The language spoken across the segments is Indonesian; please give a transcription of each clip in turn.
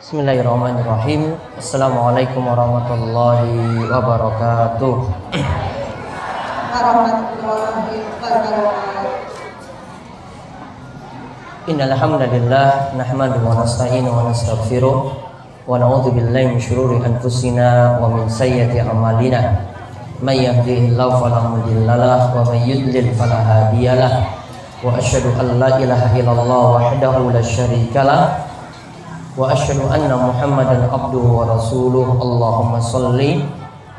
Bismillahirrahmanirrahim. Assalamualaikum warahmatullahi wabarakatuh. Innal hamdalillah nahmaduhu wa nasta'inuhu wa nastaghfiruh wa na'udzu billahi min shururi anfusina wa min sayyiati a'malina. May yahdihillahu fala mudilla lahu wa may yudlil fala hadiyalah. Wa asyhadu an la ilaha illallah wahdahu la syarika lah wa asyhadu anna Muhammadan abduhu wa rasuluh. Allahumma shalli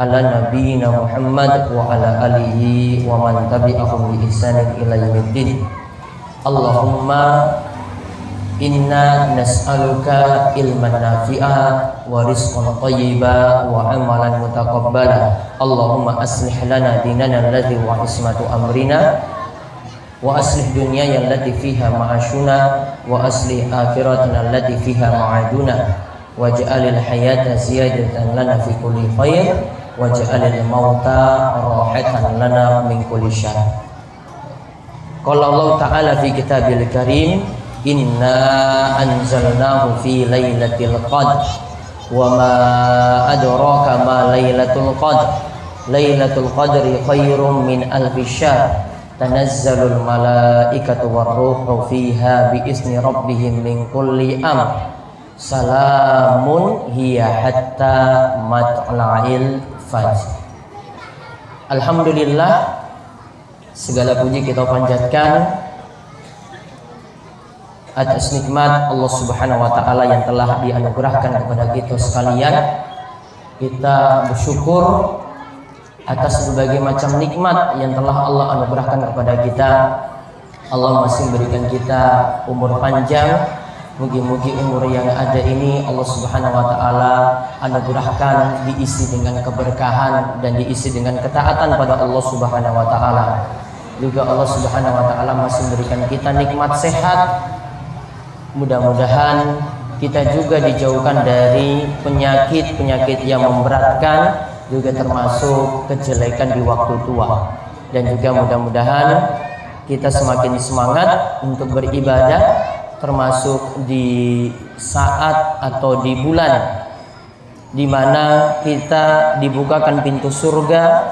ala nabiyyina Muhammad wa ala alihi wa man tabi'ahum bi ihsanin ila yaumiddin. Allahumma inna nas'aluka ilman nafi'a wa rizqan thayyiba wa amalan mutaqabbala. Allahumma aslih lana dinana alladhi wa ismatu amrina wa aslih dunyaya allati fiha ma'ashuna wa aslih akhiratana allati fiha ma'aduna waj'alil hayata ziyadatan lana fi kulli khair waj'alil mauta rahatan lana min kulli syarr. Qala Allah ta'ala fi kitabil karim, inna anzalnahu fi lailatul qadr wa ma adraka ma lailatul qadr. Lailatul qadri khairum min alfi syahr. Tanazzalul malaikatu warruhu fiha biizni rabbihim min kulli amr. Salamun hiya hatta matla'il fajr. Alhamdulillah, segala puji kita panjatkan atas nikmat Allah Subhanahu wa taala yang telah dianugerahkan kepada kita sekalian. Kita bersyukur atas berbagai macam nikmat yang telah Allah anugerahkan kepada kita. Allah masih berikan kita umur panjang. Mugi-mugi umur yang ada ini Allah Subhanahu wa taala anugerahkan diisi dengan keberkahan dan diisi dengan ketaatan pada Allah Subhanahu wa taala. Juga Allah Subhanahu wa taala masih berikan kita nikmat sehat. Mudah-mudahan kita juga dijauhkan dari penyakit-penyakit yang memberatkan, juga termasuk kejelekan di waktu tua. Dan juga mudah-mudahan kita semakin semangat untuk beribadah, termasuk di saat atau di bulan di mana kita dibukakan pintu surga,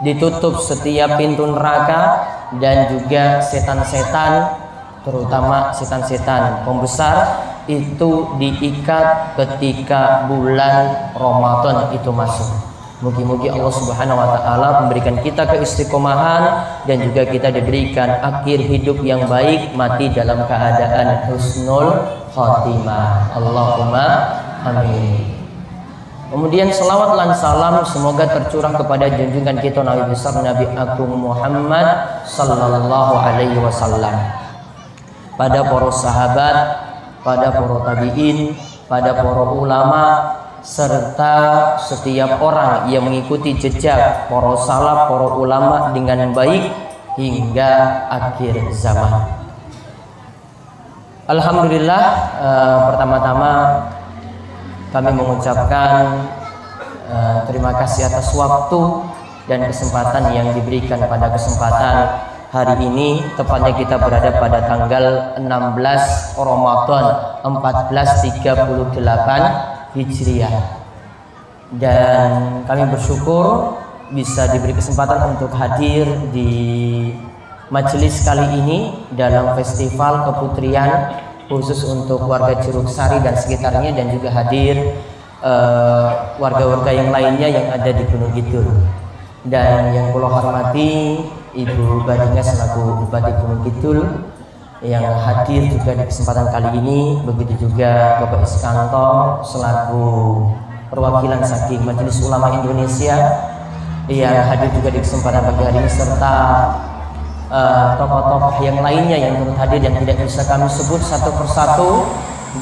ditutup setiap pintu neraka, dan juga setan-setan, terutama setan-setan pembesar, itu diikat ketika bulan Ramadan itu masuk. Mugi-mugi Allah Subhanahu wa taala memberikan kita keistiqomahan dan juga kita diberikan akhir hidup yang baik, mati dalam keadaan husnul khotimah. Allahumma amin. Kemudian selawat dan salam semoga tercurah kepada junjungan kita Nabi besar Nabi Agung Muhammad sallallahu alaihi wasallam, pada para sahabat, pada para tabi'in, pada para ulama, serta setiap orang yang mengikuti jejak para salaf, para ulama dengan baik hingga akhir zaman. Alhamdulillah, pertama-tama kami mengucapkan terima kasih atas waktu dan kesempatan yang diberikan pada kesempatan hari ini. Tepatnya kita berada pada tanggal 16 Ramadan 1438 Hijriah, dan kami bersyukur bisa diberi kesempatan untuk hadir di majelis kali ini dalam festival keputrian khusus untuk warga Curug Sari dan sekitarnya, dan juga hadir warga-warga yang lainnya yang ada di Gunung Kidul. Dan yang kula hormati Ibu Badinga selaku Bupati Gunung Kidul yang hadir juga di kesempatan kali ini. Begitu juga Bapak Iskanto selaku perwakilan saking Majelis Ulama Indonesia yang hadir juga di kesempatan pagi hari ini, serta tokoh-tokoh yang lainnya yang turut hadir yang tidak bisa kami sebut satu persatu,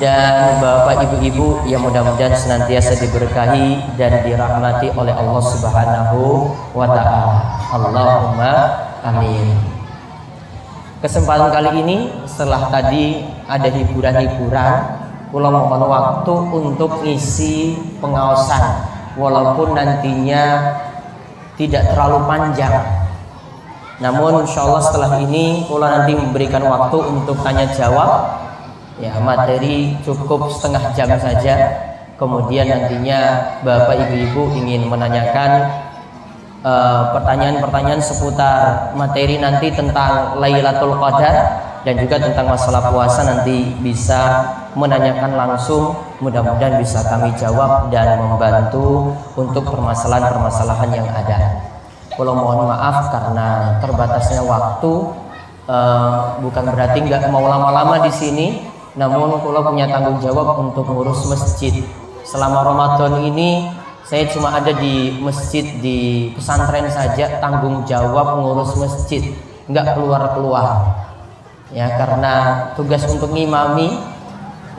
dan bapak ibu-ibu yang mudah-mudahan senantiasa diberkahi dan dirahmati oleh Allah Subhanahu wa taala. Allahumma amin. Kesempatan kali ini setelah tadi ada hiburan-hiburan, kula mohon waktu untuk ngisi pengaosan walaupun nantinya tidak terlalu panjang. Namun insyaallah setelah ini kula nanti memberikan waktu untuk tanya jawab. Ya, materi cukup setengah jam saja. Kemudian nantinya Bapak Ibu-ibu ingin menanyakan pertanyaan-pertanyaan seputar materi nanti tentang Lailatul Qadar dan juga tentang masalah puasa, nanti bisa menanyakan langsung. Mudah-mudahan bisa kami jawab dan membantu untuk permasalahan-permasalahan yang ada. Kalau mohon maaf karena terbatasnya waktu, bukan berarti nggak mau lama-lama di sini. Namun kalau punya tanggung jawab untuk ngurus masjid. Selama Ramadan ini saya cuma ada di masjid di pesantren saja, tanggung jawab ngurus masjid, nggak keluar-keluar. Ya, karena tugas untuk ngimami,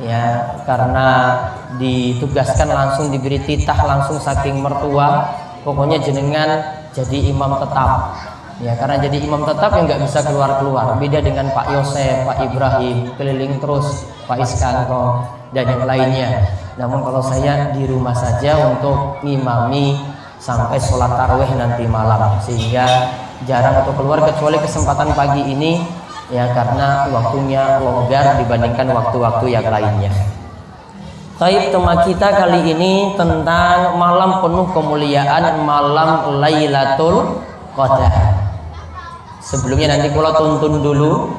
ya karena ditugaskan langsung, diberi titah langsung saking mertua, pokoknya jenengan jadi imam tetap. Ya, karena jadi imam tetap yang nggak bisa keluar-keluar. Beda dengan Pak Yosef, Pak Ibrahim, keliling terus, Pak Iskanto dan yang lainnya. Namun kalau saya di rumah saja untuk ngimami sampai sholat tarawih nanti malam, sehingga jarang untuk keluar kecuali kesempatan pagi ini, ya karena waktunya longgar dibandingkan waktu-waktu yang lainnya. Taib, tema kita kali ini tentang malam penuh kemuliaan, malam Lailatul Qadar. Sebelumnya nanti kalau tuntun dulu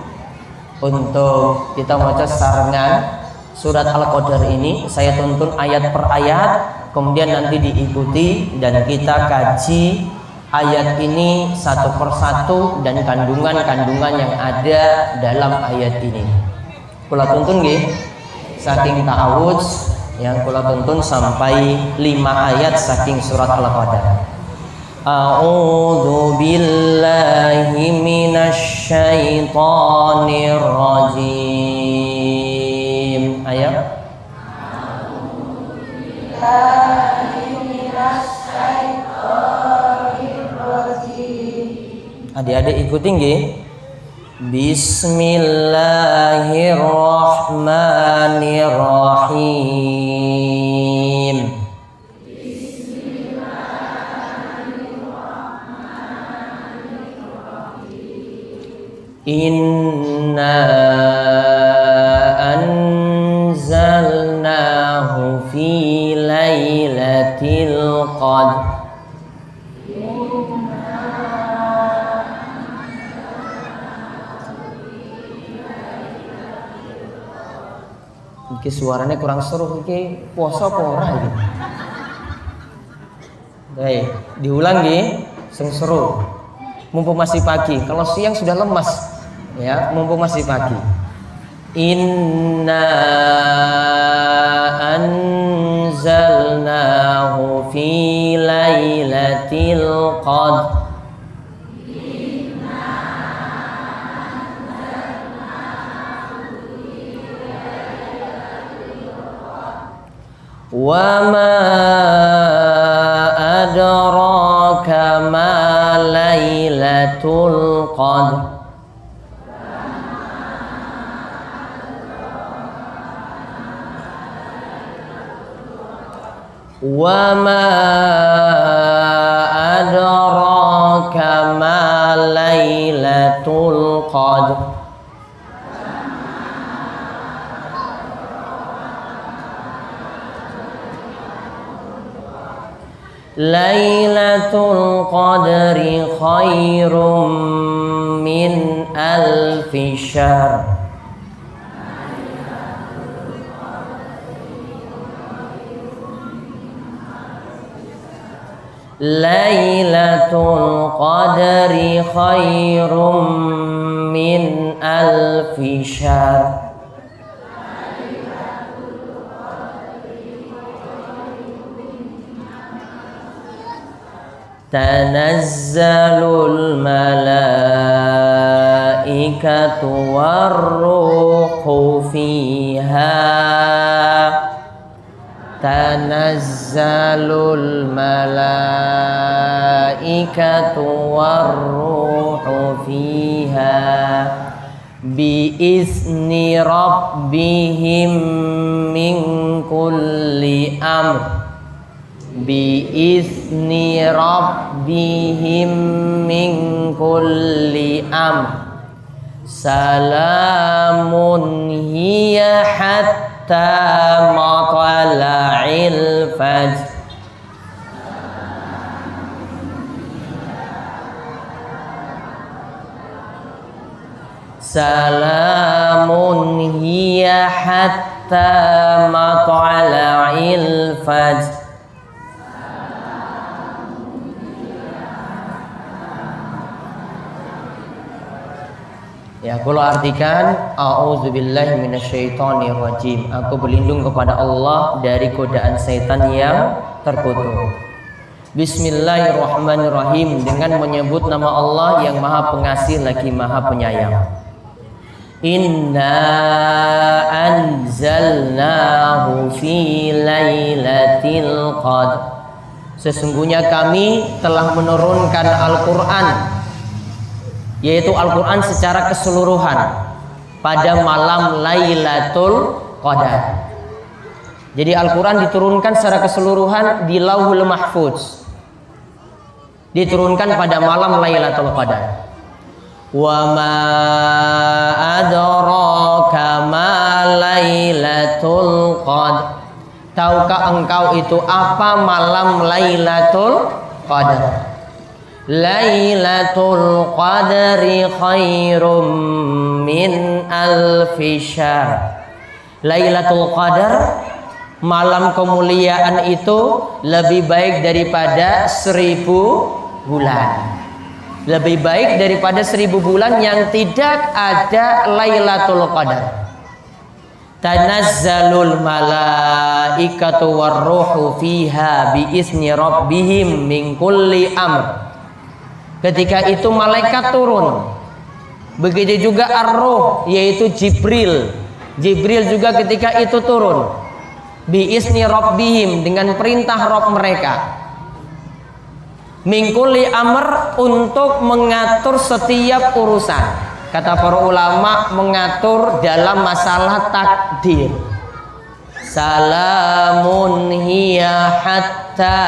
untuk kita baca sarangan surat Al-Qadar ini, saya tuntun ayat per ayat, kemudian nanti diikuti dan kita kaji ayat ini satu persatu dan kandungan-kandungan yang ada dalam ayat ini. Kula tuntun nggih, saking ta'awudz yang kula tuntun sampai 5 ayat saking surat Al-Qadar. A'udzu billahi minasy syaithanir rajim. Ayo. A'udzu billahi minasy syaithanir rajim. Adik-adik ikuti nggih. Bismillahirrahmanirrahim. Inna anzalnahu fi lailatul qadr. Iki suaranya kurang seru, iki puasa apa ora iki? Baik, diulang nggih, sing seru. Mumpung masih pagi, kalau siang sudah lemas. Ya, mumpung masih pagi. Inna anzalnahu fi lailatul qadr. Wa ma adraka ma lailatul qadr. Wa ma adraka ma lailatul qadr. Lailatul qadri khairum min alfi syahr. Lailatul qadri khairum min alfi syahr. Tanazzalul malaikatu warruhu fiha. Tanazzalul malaikatu warruhu fiha biizni rabbihim min kulli amr. biizni rabbihim min kulli amr salamun hiya hatta matla'il fajr. Salamun hiya hatta matla'il fajr. Ya, kalau artikan a'udzubillahi minasyaitonirrajim. Aku berlindung kepada Allah dari godaan setan yang terkutuk. Bismillahirrahmanirrahim, dengan menyebut nama Allah yang Maha Pengasih lagi Maha Penyayang. Inna anzalnahu fi lailatul qadr. Sesungguhnya kami telah menurunkan Al-Qur'an, yaitu Al-Quran secara keseluruhan pada malam Lailatul Qadar. Jadi Al-Quran diturunkan secara keseluruhan di Lauhul Mahfuz, diturunkan pada malam Lailatul Qadar. Wa ma adraka ma Lailatul Qadar. Tahukah engkau itu apa malam Lailatul Qadar? Lailatul Qadri khairum min alfi syahr. Lailatul Qadar, malam kemuliaan itu lebih baik daripada 1000 bulan. Lebih baik daripada 1000 bulan yang tidak ada Lailatul Qadar. Tanazzalul malaikatu warruhu fiha biizni rabbihim min kulli amr. Ketika itu malaikat turun. Begitu juga ar-ruh, yaitu Jibril. Jibril juga ketika itu turun. Biizni rabbihim, dengan perintah Rabb mereka. Min kulli amr, untuk mengatur setiap urusan. Kata para ulama, mengatur dalam masalah takdir. Salamun hiya hatta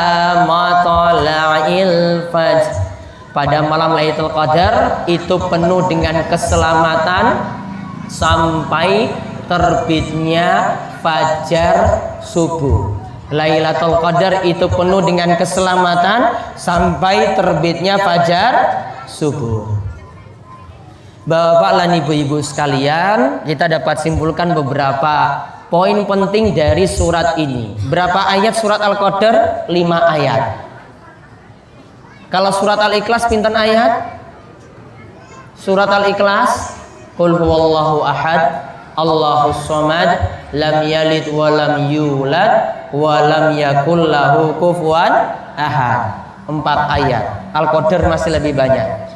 matla'il fajr. Pada malam Lailatul Qadar itu penuh dengan keselamatan sampai terbitnya fajar subuh. Lailatul Qadar itu penuh dengan keselamatan sampai terbitnya fajar subuh. Bapak dan ibu-ibu sekalian, kita dapat simpulkan beberapa poin penting dari surat ini. Berapa ayat surat Al-Qadar? 5 ayat. Kalau surat Al-Ikhlas pinten ayat? Surat Al-Ikhlas, Qul huwallahu ahad, Allahus samad, lam yalid wa lam yulad wa lam yakul lahu kufuwan ahad. 4 ayat. Al-Qadar masih lebih banyak.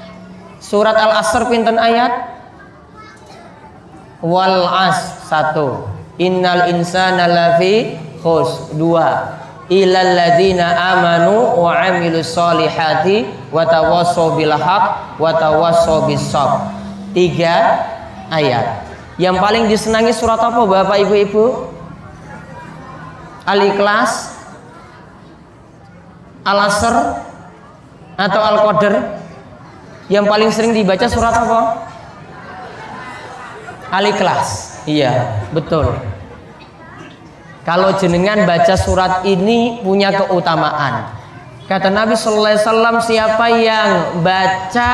Surat Al-Asr pinten ayat? Wal as 1. Innal insana lafi khus 2. Ilal ladzina amanu wa amilus solihati wa tawassaw bil haq wa tawassaw bis sabr. 3 ayat. Yang paling disenangi surat apa Bapak Ibu-ibu? Al-Ikhlas, Al-Asr, atau Al-Qadar? Yang paling sering dibaca surat apa? Al-Ikhlas. Iya, betul. Kalau jenengan baca surat ini punya keutamaan. Kata Nabi sallallahu alaihi wasallam, siapa yang baca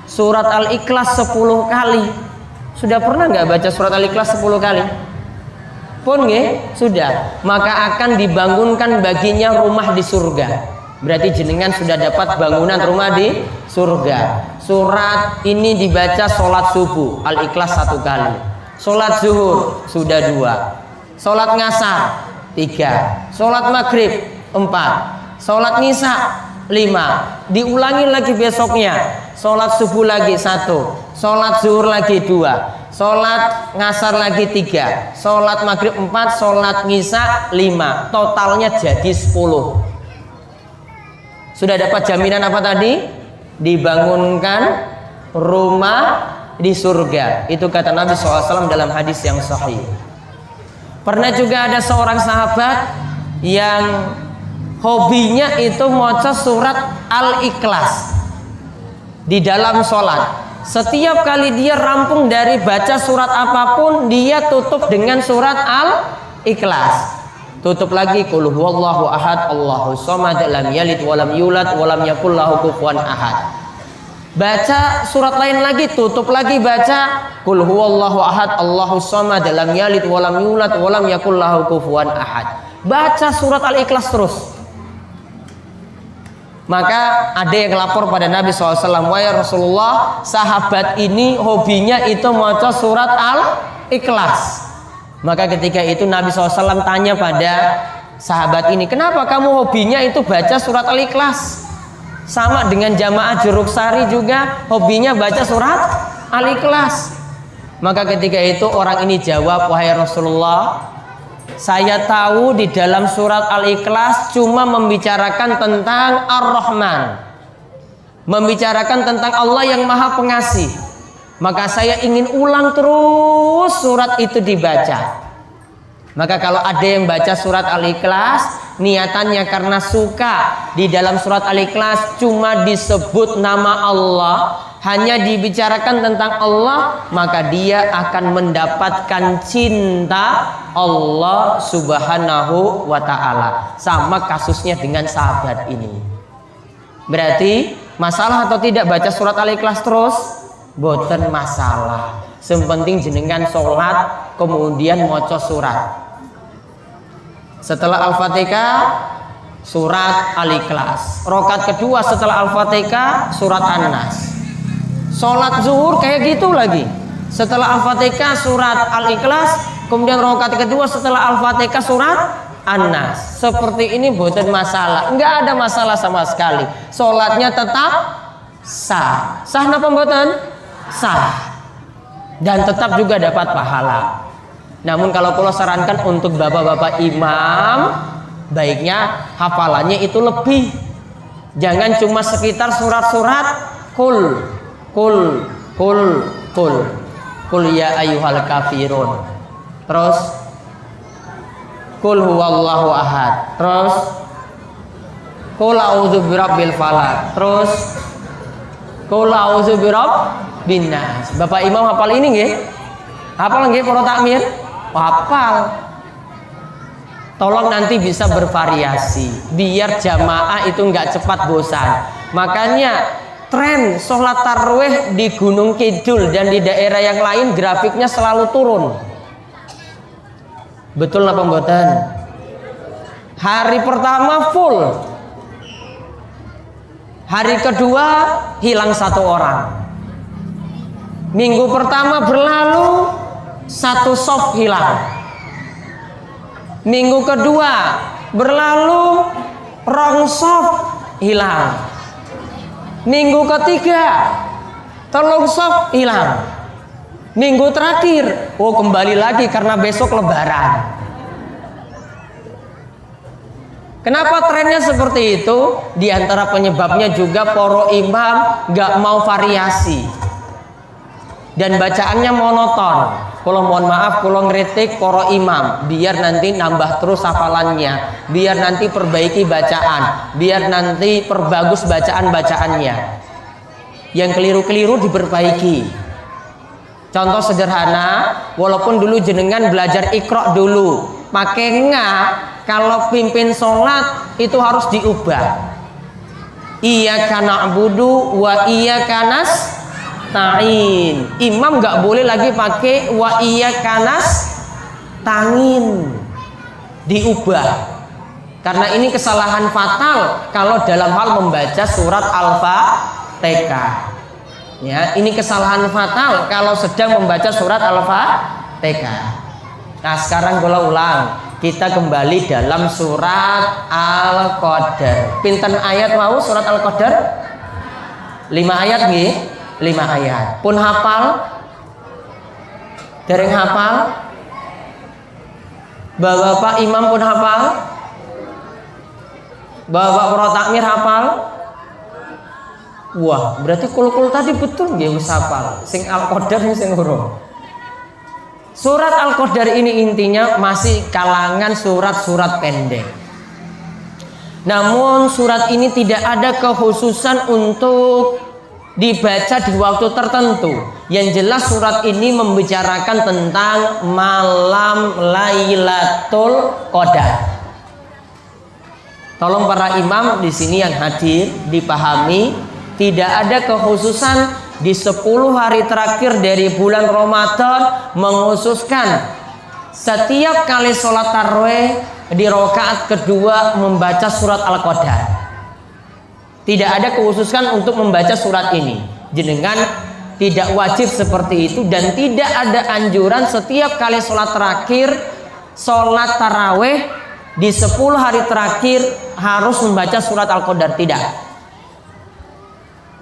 surat Al-Ikhlas 10 kali. Sudah pernah nggak baca surat Al-Ikhlas 10 kali? Pun nggih, sudah. Maka akan dibangunkan baginya rumah di surga. Berarti jenengan sudah dapat bangunan rumah di surga. Surat ini dibaca sholat subuh, Al-Ikhlas 1 kali. Sholat zuhur sudah 2. Sholat ngasar 3, sholat maghrib 4, sholat nisa 5, diulangi lagi besoknya, sholat subuh lagi 1, sholat zuhur lagi 2, sholat ngasar lagi 3, sholat maghrib 4, sholat nisa 5, totalnya jadi 10. Sudah dapat jaminan apa tadi? Dibangunkan rumah di surga. Itu kata Nabi SAW dalam hadis yang sahih. Pernah juga ada seorang sahabat yang hobinya itu maca surat Al-Ikhlas di dalam sholat. Setiap kali dia rampung dari baca surat apapun, dia tutup dengan surat Al-Ikhlas. Tutup lagi qul huwallahu ahad Allahus samad lam yalid walam yulad walam yakul lahu kufuwan ahad. Baca surat lain lagi, tutup lagi, baca qul huwallahu ahad Allahus samad lam yalid walam yulad walam yakul lahu kufuwan ahad. Baca surat Al-Ikhlas terus. Maka ada yang lapor pada Nabi SAW, wahai Rasulullah, sahabat ini hobinya itu baca surat Al-Ikhlas. Maka ketika itu Nabi SAW tanya pada sahabat ini, kenapa kamu hobinya itu baca surat Al-Ikhlas? Sama dengan jamaah Juruk Sari juga hobinya baca surat Al-Ikhlas. Maka ketika itu orang ini jawab, wahai Rasulullah, saya tahu di dalam surat Al-Ikhlas cuma membicarakan tentang Ar-Rahman, membicarakan tentang Allah yang Maha Pengasih. Maka saya ingin ulang terus surat itu dibaca. Maka kalau ada yang baca surat Al-Ikhlas niatannya karena suka di dalam surat Al-Ikhlas cuma disebut nama Allah, hanya dibicarakan tentang Allah, maka dia akan mendapatkan cinta Allah Subhanahu wa ta'ala. Sama kasusnya dengan sahabat ini. Berarti masalah atau tidak baca surat Al-Ikhlas terus? Boten masalah. Sepenting jenengan sholat kemudian maca surat. Setelah Al-Fatihah surat Al-Ikhlas. Rakaat kedua setelah Al-Fatihah surat An-Nas. Sholat zuhur kayak gitu lagi. Setelah Al-Fatihah surat Al-Ikhlas, kemudian rakaat kedua setelah Al-Fatihah surat An-Nas. Seperti ini boten masalah. Enggak ada masalah sama sekali. Sholatnya tetap sah. Sah napa mboten? Sah. Dan tetap juga dapat pahala. Namun kalau kula sarankan untuk bapak-bapak imam, baiknya hafalannya itu lebih. Jangan cuma sekitar surat-surat kul ya ayyuhal kafirun. Terus kul huwallahu ahad. Terus kul a'udzu birabbil falaq. Terus kul a'udzu birabbin nas. Bapak imam hafal ini nggih? Hafal nggih para takmir? Hafal. Tolong nanti bisa bervariasi biar jamaah itu nggak cepat bosan. Makanya tren sholat tarawih di Gunung Kidul dan di daerah yang lain grafiknya selalu turun. Betul apa mboten? Hari pertama full, hari kedua hilang satu orang. Minggu pertama berlalu, satu soft hilang. Minggu kedua berlalu, rong soft hilang. Minggu ketiga telung soft hilang. Minggu terakhir kembali lagi karena besok lebaran. Kenapa trennya seperti itu? Di antara penyebabnya juga para imam gak mau variasi dan bacaannya monoton. Kalau mohon maaf, kalau ngeritik para imam, biar nanti nambah terus hafalannya, biar nanti perbaiki bacaan, biar nanti perbagus bacaan-bacaannya. Yang keliru-keliru diperbaiki. Contoh sederhana, walaupun dulu jenengan belajar Iqra dulu, pakai nga, kalau pimpin sholat itu harus diubah. Iyyaka na'budu wa iyyaka nasta'in. Imam nggak boleh lagi pakai wa iyyaka nasta'in, diubah. Karena ini kesalahan fatal kalau dalam hal membaca surat Al-Fatihah. Ya, ini kesalahan fatal kalau sedang membaca surat Al-Fatihah. Nah, sekarang gua ulang. Kita kembali dalam surat Al-Qadar. Pinten ayat mau surat Al-Qadar? 5 ayat nggih? 5 ayat. Pun hafal? Dereng hafal? Bapak imam pun hafal? Bapak para takmir hafal? Wah, berarti kul-kul tadi betul nggih wis hafal. Sing Al-Qadar sing urung. Surat Al-Qadar ini intinya masih kalangan surat-surat pendek. Namun surat ini tidak ada kekhususan untuk dibaca di waktu tertentu. Yang jelas surat ini membicarakan tentang malam Lailatul Qadar. Tolong para imam di sini yang hadir dipahami, tidak ada kekhususan di 10 hari terakhir dari bulan Ramadan mengkhususkan setiap kali sholat tarawih di rakaat kedua membaca surat Al-Qadar. Tidak ada kekhususan untuk membaca surat ini. Jenengan tidak wajib seperti itu, dan tidak ada anjuran setiap kali sholat terakhir, sholat tarawih di 10 hari terakhir harus membaca surat Al-Qadar. Tidak.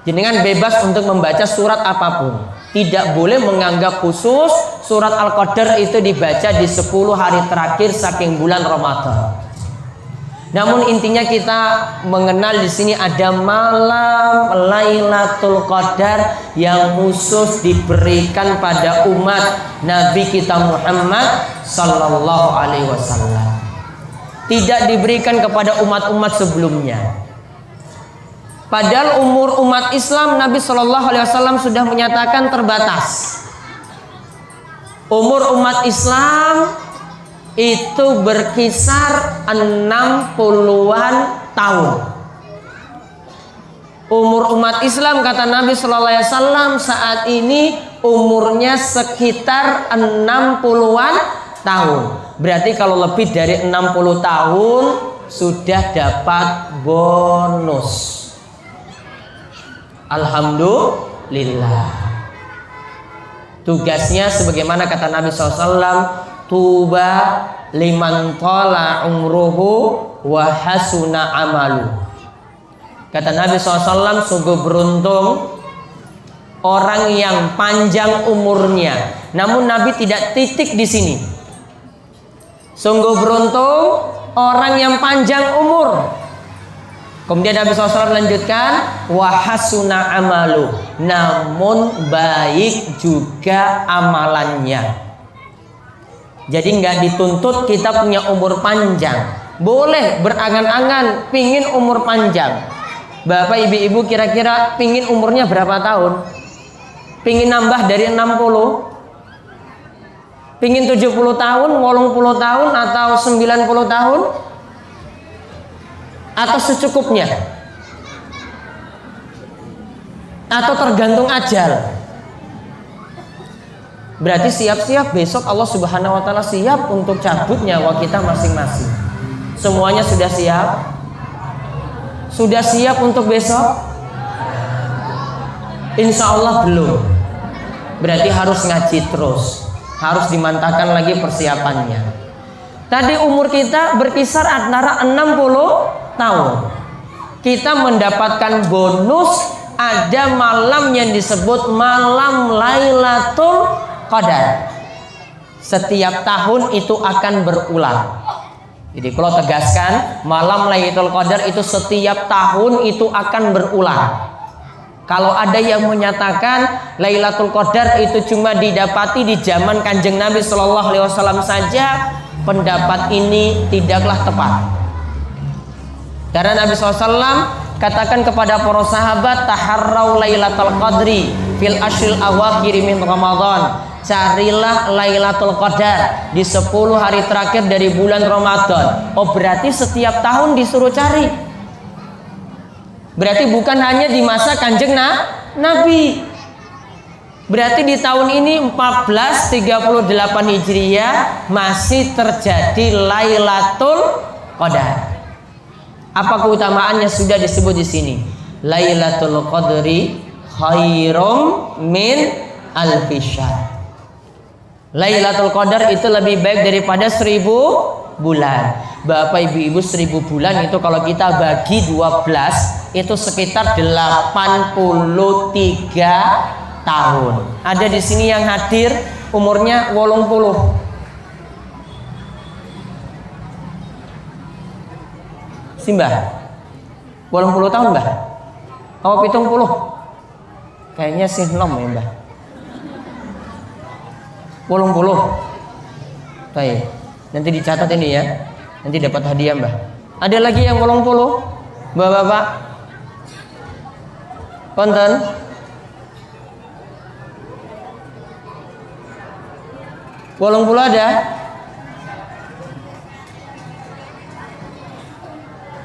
Jenengan bebas untuk membaca surat apapun. Tidak boleh menganggap khusus surat Al-Qadar itu dibaca di 10 hari terakhir saking bulan Ramadan. Namun intinya kita mengenal di sini ada malam Lailatul Qadar yang khusus diberikan pada umat Nabi kita Muhammad sallallahu alaihi wasallam. Tidak diberikan kepada umat-umat sebelumnya. Padahal umur umat Islam Nabi Shallallahu Alaihi Wasallam sudah menyatakan terbatas. Umur umat Islam itu berkisar 60-an tahun. Umur umat Islam kata Nabi Shallallahu Alaihi Wasallam saat ini umurnya sekitar 60-an tahun. Berarti kalau lebih dari 60 tahun sudah dapat bonus. Alhamdulillah. Tugasnya sebagaimana kata Nabi SAW, tuba liman tala umruhu wa hasuna amalu. Kata Nabi SAW, sungguh beruntung orang yang panjang umurnya. Namun Nabi tidak titik di sini. Sungguh beruntung orang yang panjang umur. Kemudian Nabi SAW lanjutkan, wahasuna amalu, namun baik juga amalannya. Jadi nggak dituntut kita punya umur panjang. Boleh berangan-angan pingin umur panjang. Bapak ibu-ibu kira-kira pingin umurnya berapa tahun? Pingin nambah dari 60? Pingin 70 tahun, 80 tahun, atau 90 tahun? Atau secukupnya, atau tergantung ajal. Berarti siap-siap besok Allah Subhanahu wa Ta'ala siap untuk cabut nyawa kita masing-masing. Semuanya sudah siap? Sudah siap untuk besok? Insya Allah belum. Berarti harus ngaji terus, harus dimantapkan lagi persiapannya. Tadi umur kita berkisar antara 60 tahun. Kita mendapatkan bonus, ada malam yang disebut malam Lailatul Qadar. Setiap tahun itu akan berulang. Jadi kalau tegaskan, malam Lailatul Qadar itu setiap tahun itu akan berulang. Kalau ada yang menyatakan Lailatul Qadar itu cuma didapati di zaman Kanjeng Nabi Shallallahu Alaihi Wasallam saja, pendapat ini tidaklah tepat. Karena Nabi SAW katakan kepada para sahabat, taharrau Lailatul Qadri fil ashril awakhir min Ramadan. Carilah Lailatul Qadar di 10 hari terakhir dari bulan Ramadan. Oh, berarti setiap tahun disuruh cari. Berarti bukan hanya di masa Kanjeng Nabi. Berarti di tahun ini 1438 Hijriah masih terjadi Lailatul Qadar. Apa keutamaannya sudah disebut di sini. Lailatul Qadri khairum min alfi syahr. Lailatul Qadar itu lebih baik daripada 1000 bulan. Bapak ibu-ibu, 1000 bulan itu kalau kita bagi 12 itu sekitar 83 tahun. Ada di sini yang hadir umurnya 80. Simbah 80 tahun mbah? Apa 70? Kayaknya sih nom ya mbah. 80. Baik. Nanti dicatat ini ya. Nanti dapat hadiah mbah. Ada lagi yang 80? Bapak-bapak? Konten? Bolong puluh ada?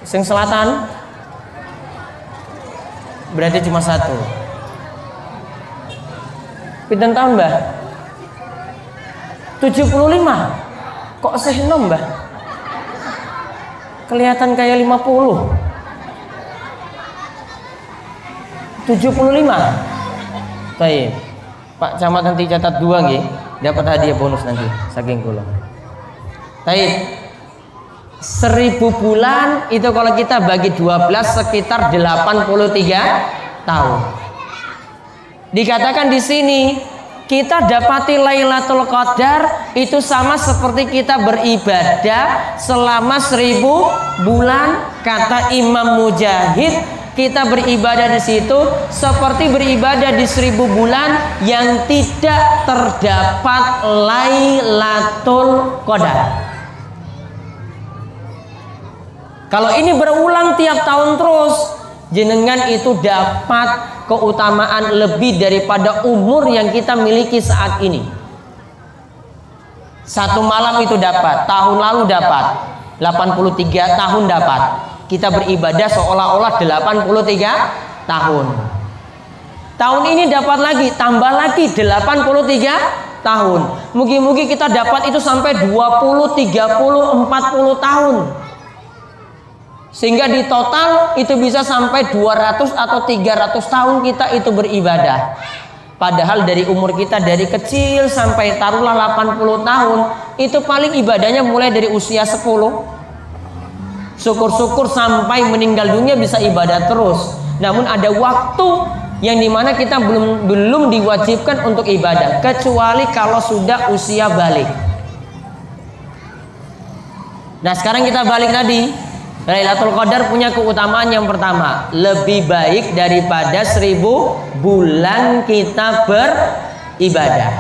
Sing selatan? Berarti cuma satu. Pinten tahun Mbah? 75. Kok sehnom Mbah? Kelihatan kayak 50. 75. Baik. Pak Camat nanti catat 2 nggih, dapat hadiah bonus nanti saking kula. Baik. 1000 bulan itu kalau kita bagi 12 sekitar 83 tahun. Dikatakan di sini kita dapati Lailatul Qadar itu sama seperti kita beribadah selama 1000 bulan. Kata Imam Mujahid, kita beribadah di situ seperti beribadah di 1000 bulan yang tidak terdapat Lailatul Qadar. Kalau ini berulang tiap tahun terus, jenengan itu dapat keutamaan lebih daripada umur yang kita miliki saat ini. Satu malam itu dapat, tahun lalu dapat 83 tahun dapat. Kita beribadah seolah-olah 83 tahun. Tahun ini dapat lagi, tambah lagi 83 tahun. Mungkin kita dapat itu sampai 20, 30, 40 tahun. Sehingga di total itu bisa sampai 200 atau 300 tahun kita itu beribadah. Padahal dari umur kita dari kecil sampai taruhlah 80 tahun, itu paling ibadahnya mulai dari usia 10. Syukur-syukur sampai meninggal dunia bisa ibadah terus. Namun ada waktu yang dimana kita belum diwajibkan untuk ibadah, kecuali kalau sudah usia balik. Nah sekarang kita balik tadi. Lailatul Qadar punya keutamaan yang pertama, lebih baik daripada 1000 bulan kita beribadah.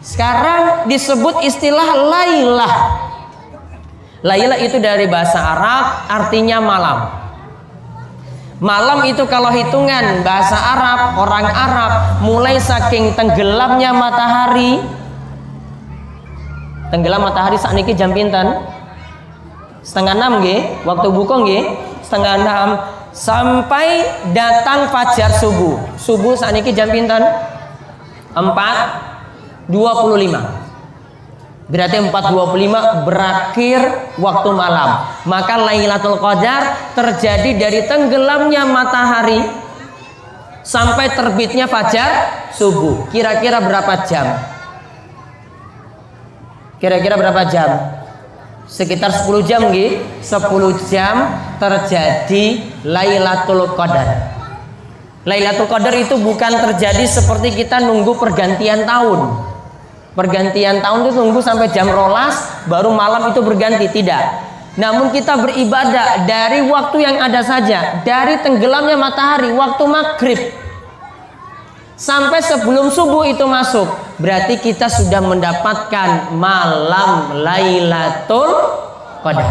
Sekarang disebut istilah Lailah. Lailah itu dari bahasa Arab artinya malam. Malam itu kalau hitungan bahasa Arab, orang Arab mulai saking tenggelamnya matahari. Tenggelam matahari sakniki jam pinten? 5:30 nggih, waktu buka nggih, 5:30 sampai datang fajar subuh. Subuh sakniki jam pinten? 4:25. Berarti 4:25 berakhir waktu malam. Maka Lailatul Qadar terjadi dari tenggelamnya matahari sampai terbitnya fajar subuh. Kira-kira berapa jam? Kira-kira berapa jam? Sekitar 10 jam nggih. 10 jam terjadi Lailatul Qadar. Lailatul Qadar itu bukan terjadi seperti kita nunggu pergantian tahun. Pergantian tahun itu tunggu sampai jam 12 baru malam itu berganti, tidak. Namun kita beribadah dari waktu yang ada saja, dari tenggelamnya matahari waktu maghrib sampai sebelum subuh itu masuk, berarti kita sudah mendapatkan malam Lailatul Qadar.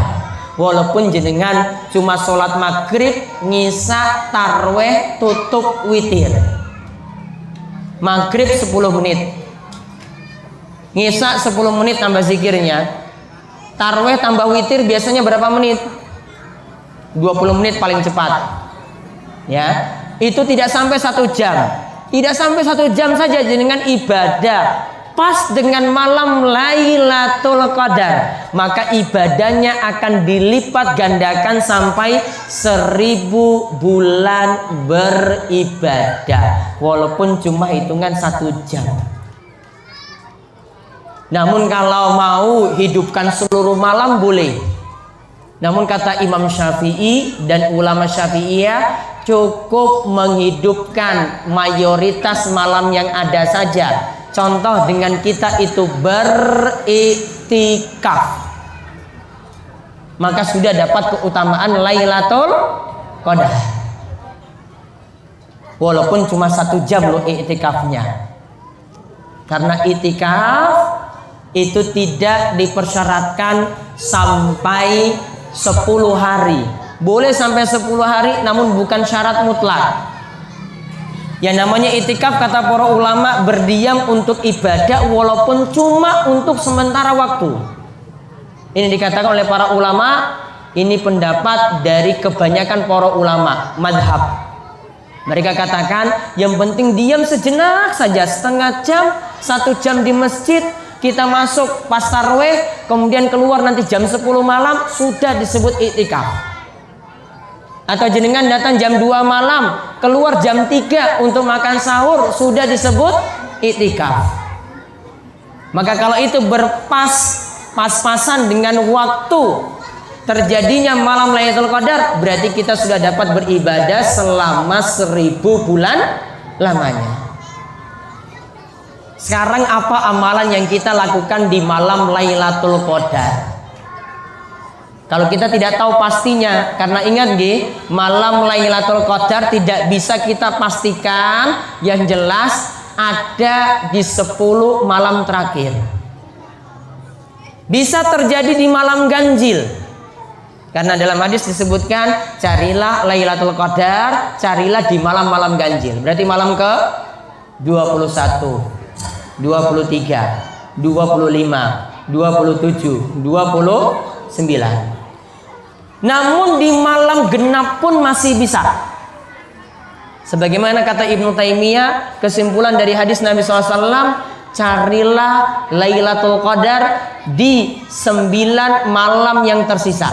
Walaupun jenengan cuma sholat maghrib, ngisa, tarweh, tutup witir. Maghrib 10 menit, ngisa 10 menit tambah zikirnya, tarweh tambah witir biasanya berapa menit? 20 menit paling cepat. Ya, itu tidak sampai 1 jam. Tidak sampai 1 jam saja dengan ibadah pas dengan malam Lailatul Qadar, maka ibadahnya akan dilipat gandakan sampai 1000 bulan beribadah, walaupun cuma hitungan 1 jam. Namun kalau mau hidupkan seluruh malam boleh. Namun kata Imam Syafi'i dan ulama Syafi'iyah, cukup menghidupkan mayoritas malam yang ada saja. Contoh dengan kita itu beriktikaf, maka sudah dapat keutamaan Lailatul Qadar. Walaupun cuma 1 jam loh iktikafnya. Karena iktikaf itu tidak dipersyaratkan sampai 10 hari. Boleh sampai 10 hari, namun bukan syarat mutlak. Yang namanya itikaf kata para ulama berdiam untuk ibadah walaupun cuma untuk sementara waktu. Ini dikatakan oleh para ulama, ini pendapat dari kebanyakan para ulama madhab. Mereka katakan yang penting diam sejenak saja, setengah jam, 1 jam di masjid. Kita masuk pas tarawih, kemudian keluar nanti jam 10 malam, sudah disebut itikaf. Atau jenengan datang jam 2 malam, keluar jam 3 untuk makan sahur, sudah disebut itikaf. Maka kalau itu pas-pasan dengan waktu terjadinya malam Lailatul Qadar, berarti kita sudah dapat beribadah selama 1000 bulan lamanya. Sekarang apa amalan yang kita lakukan di malam Lailatul Qadar? Kalau kita tidak tahu pastinya, karena ingat malam Lailatul Qadar tidak bisa kita pastikan, yang jelas ada di 10 malam terakhir. Bisa terjadi di malam ganjil. Karena dalam hadis disebutkan, carilah Lailatul Qadar, carilah di malam-malam ganjil. Berarti malam ke 21, 23, 25, 27, 29. Namun di malam genap pun masih bisa. Sebagaimana kata Ibnu Taimiyah, kesimpulan dari hadis Nabi SAW, carilah Lailatul Qadar di 9 malam yang tersisa.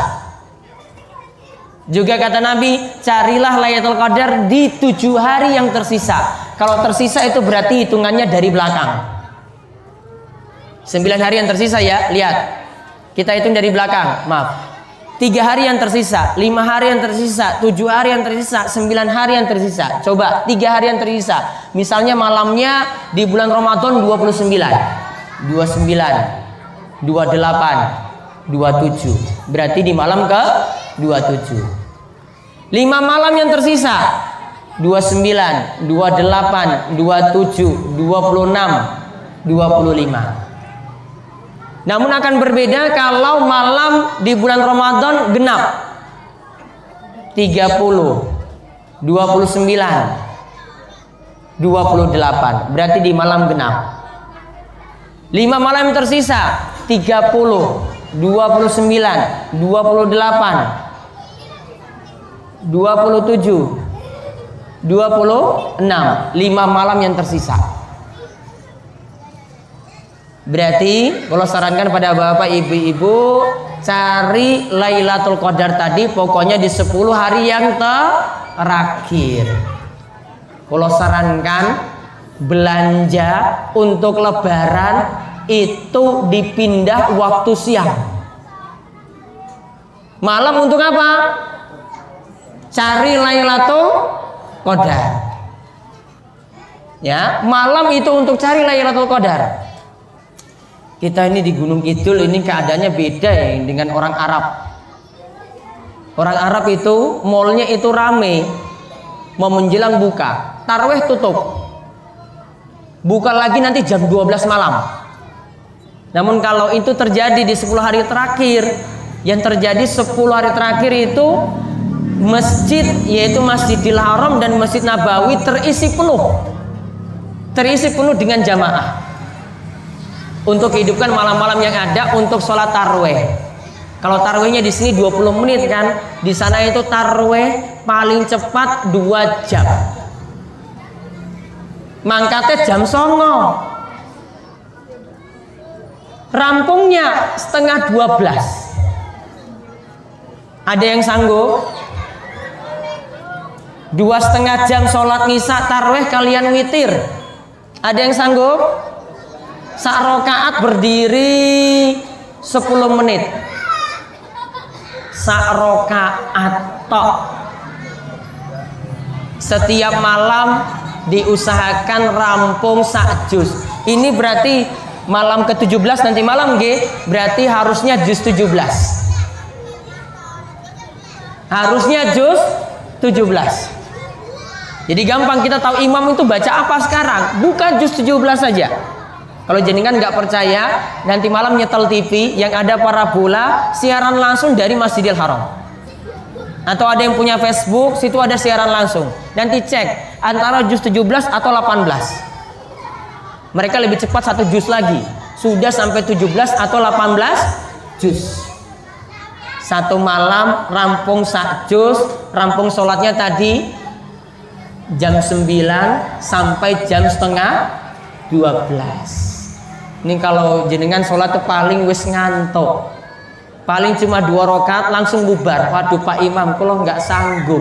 Juga kata Nabi, carilah Lailatul Qadar di 7 hari yang tersisa. Kalau tersisa itu berarti hitungannya dari belakang. 9 hari yang tersisa ya, lihat. Kita hitung dari belakang, maaf. 3 hari yang tersisa, 5 hari yang tersisa, 7 hari yang tersisa, 9 hari yang tersisa. Coba 3 hari yang tersisa. Misalnya malamnya di bulan Ramadan 29, 29, 28, 27. Berarti di malam ke 27. 5 malam yang tersisa, 29, 28, 27, 26, 25. Namun akan berbeda kalau malam di bulan Ramadan genap 30, 29, 28. Berarti di malam genap. 5 malam yang tersisa 30, 29, 28, 27, 26. 5 malam yang tersisa. Berarti kalau sarankan pada bapak ibu-ibu, cari Lailatul Qadar tadi pokoknya di 10 hari yang terakhir. Kalau sarankan belanja untuk lebaran itu dipindah waktu siang. Malam untuk apa? Cari Lailatul Qadar. Ya, malam itu untuk cari Lailatul Qadar. Kita ini di Gunung Kidul ini keadaannya beda ya dengan orang Arab. Orang Arab itu mallnya itu rame, mau menjelang buka, tarawih tutup, buka lagi nanti jam 12 malam. Namun kalau itu terjadi di 10 hari terakhir, yang terjadi 10 hari terakhir itu masjid, yaitu Masjidil Haram dan Masjid Nabawi terisi penuh dengan jamaah. Untuk hidupkan malam-malam yang ada untuk sholat tarweh. Kalau tarwehnya di sini 20 menit kan, di sana itu tarweh paling cepat 2 jam. Mangkatnya jam 09. Rampungnya setengah 12. Ada yang sanggup? 2,5 jam sholat misa tarweh kalian witir. Ada yang sanggup? Sak rokaat berdiri 10 menit. Sak rokaat tok. Setiap malam diusahakan rampung sak juz. Ini berarti malam ke-17 nanti malam berarti harusnya juz 17. Harusnya juz 17. Jadi gampang kita tahu imam itu baca apa sekarang. Bukan juz 17 saja. Kalau jenengan nggak percaya, nanti malam nyetel TV yang ada parabola siaran langsung dari Masjidil Haram. Atau ada yang punya Facebook, situ ada siaran langsung. Nanti cek antara juz 17 atau 18. Mereka lebih cepat 1 juz lagi. Sudah sampai 17 atau 18 juz. Satu malam rampung 1 juz, rampung sholatnya tadi jam 9 sampai jam setengah 12. Ini kalau jenengan sholat tuh paling wis ngantuk, paling cuma 2 rakaat langsung bubar. Waduh Pak Imam, kalau nggak sanggup.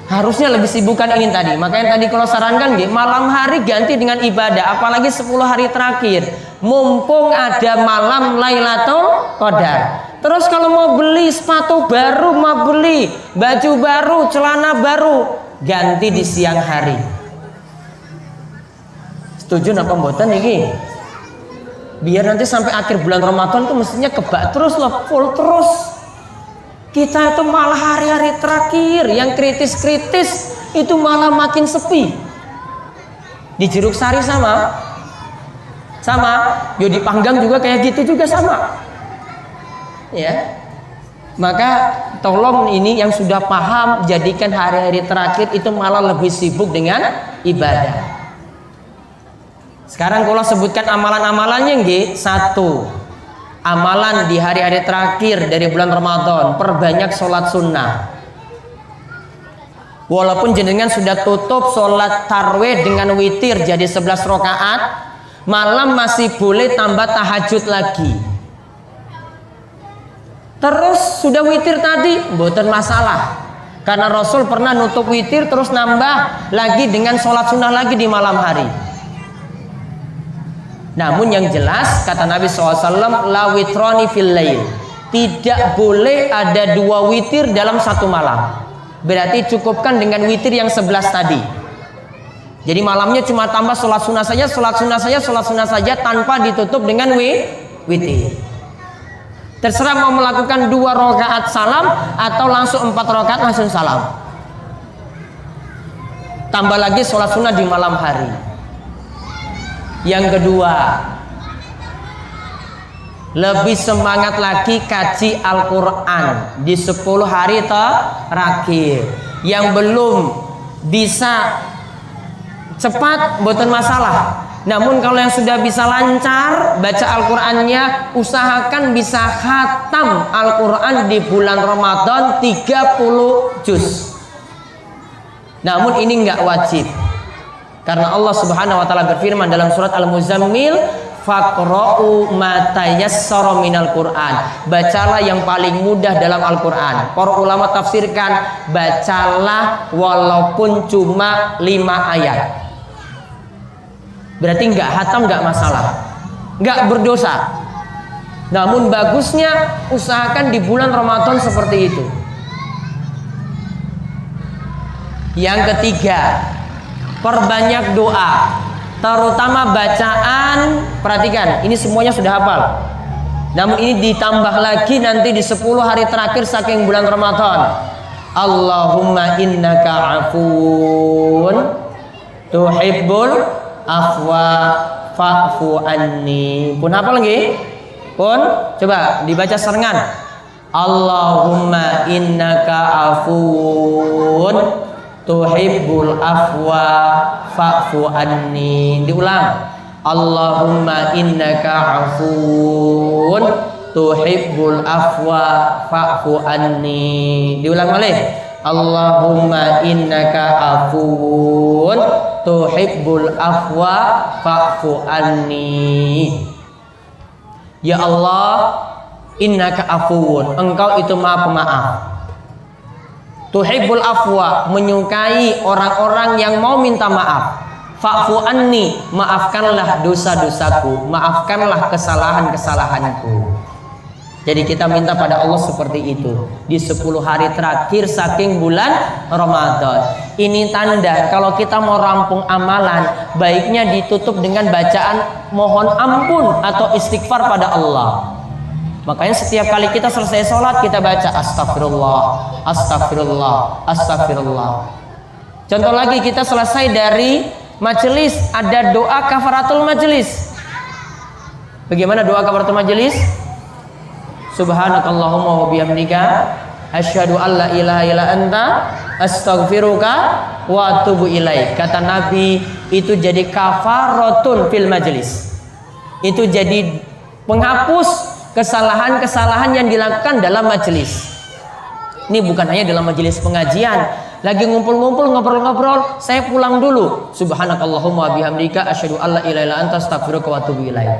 Harusnya lebih sibukkan ini tadi. Makanya tadi kalau sarankan malam hari ganti dengan ibadah, apalagi 10 hari terakhir. Mumpung ada malam Lailatul Qadar. Terus kalau mau beli sepatu baru, mau beli baju baru, celana baru, ganti di siang hari. Setuju apa mboten iki? Biar nanti sampai akhir bulan Ramadan tuh mestinya kebak terus loh, full terus. Kita itu malah hari-hari terakhir yang kritis-kritis itu malah makin sepi. Di Jeruk Sari sama, yo di Panggang juga kayak gitu juga sama. Ya. Maka tolong ini yang sudah paham, jadikan hari-hari terakhir itu malah lebih sibuk dengan ibadah. Sekarang kalau sebutkan amalan-amalannya nggih, 1. Amalan di hari-hari terakhir dari bulan Ramadan, perbanyak sholat sunnah. Walaupun jenengan sudah tutup sholat tarwih dengan witir jadi 11 rakaat, malam masih boleh tambah tahajud lagi. Terus sudah witir tadi, mboten masalah. Karena Rasul pernah nutup witir terus nambah lagi dengan sholat sunnah lagi di malam hari. Namun yang jelas kata Nabi SAW, la witrani fil lail, tidak boleh ada 2 witir dalam satu malam. Berarti cukupkan dengan witir yang 11 tadi. Jadi malamnya cuma tambah sholat sunnah saja, sholat sunnah saja, sholat sunnah saja, tanpa ditutup dengan witir. Terserah mau melakukan 2 rakaat salam atau langsung 4 rakaat langsung salam. Tambah lagi sholat sunnah di malam hari. Yang kedua, lebih semangat lagi kaji Al-Quran di 10 hari terakhir. Yang belum bisa cepat, bukan masalah. Namun kalau yang sudah bisa lancar baca Al-Qurannya, usahakan bisa khatam Al-Quran di bulan Ramadan 30 juz. Namun ini nggak wajib. Karena Allah Subhanahu wa taala berfirman dalam surat Al-Muzammil, faqra'u ma tayassara minal Qur'an. Bacalah yang paling mudah dalam Al-Qur'an. Para ulama tafsirkan, bacalah walaupun cuma 5 ayat. Berarti enggak hatam, enggak masalah. Enggak berdosa. Namun bagusnya usahakan di bulan Ramadan seperti itu. Yang ketiga, perbanyak doa, terutama bacaan. Perhatikan, ini semuanya sudah hafal. Namun ini ditambah lagi nanti di 10 hari terakhir saking bulan Ramadan. Allahumma innaka afuun tuhibbul afwa fa'fu anni. Pun hafal lagi? Pun coba dibaca serengan. Allahumma innaka afuun tuhibbul afwa fa'fu anni. Diulang. Allahumma innaka afuun tuhibbul afwa fa'fu anni. Diulang balik. Allahumma innaka afuun tuhibbul afwa fa'fu anni. Ya Allah, innaka afuun, engkau itu maha pemaaf. Tuhibbul afwa, menyukai orang-orang yang mau minta maaf. Fa'fu anni, maafkanlah dosa-dosaku, maafkanlah kesalahan-kesalahanku. Jadi kita minta pada Allah seperti itu di 10 hari terakhir saking bulan Ramadan. Ini tanda kalau kita mau rampung amalan, baiknya ditutup dengan bacaan mohon ampun atau istighfar pada Allah. Makanya setiap kali kita selesai sholat kita baca astagfirullah, astagfirullah, astagfirullah. Contoh lagi, kita selesai dari majelis ada doa kafaratul majelis. Bagaimana doa kafaratul majelis? Subhanakallahumma wa bihamdika asyhadu an la ilaha illa anta astaghfiruka wa atubu ilaik. Kata Nabi, itu jadi kafaratun fil majelis. Itu jadi penghapus kesalahan-kesalahan yang dilakukan dalam majelis. Ini bukan hanya dalam majelis pengajian, lagi ngumpul-ngumpul ngobrol-ngobrol, saya pulang dulu. Subhanakallahumma wa bihamdika asyhadu an la ilaha illa anta astaghfiruka wa atubu ilaik.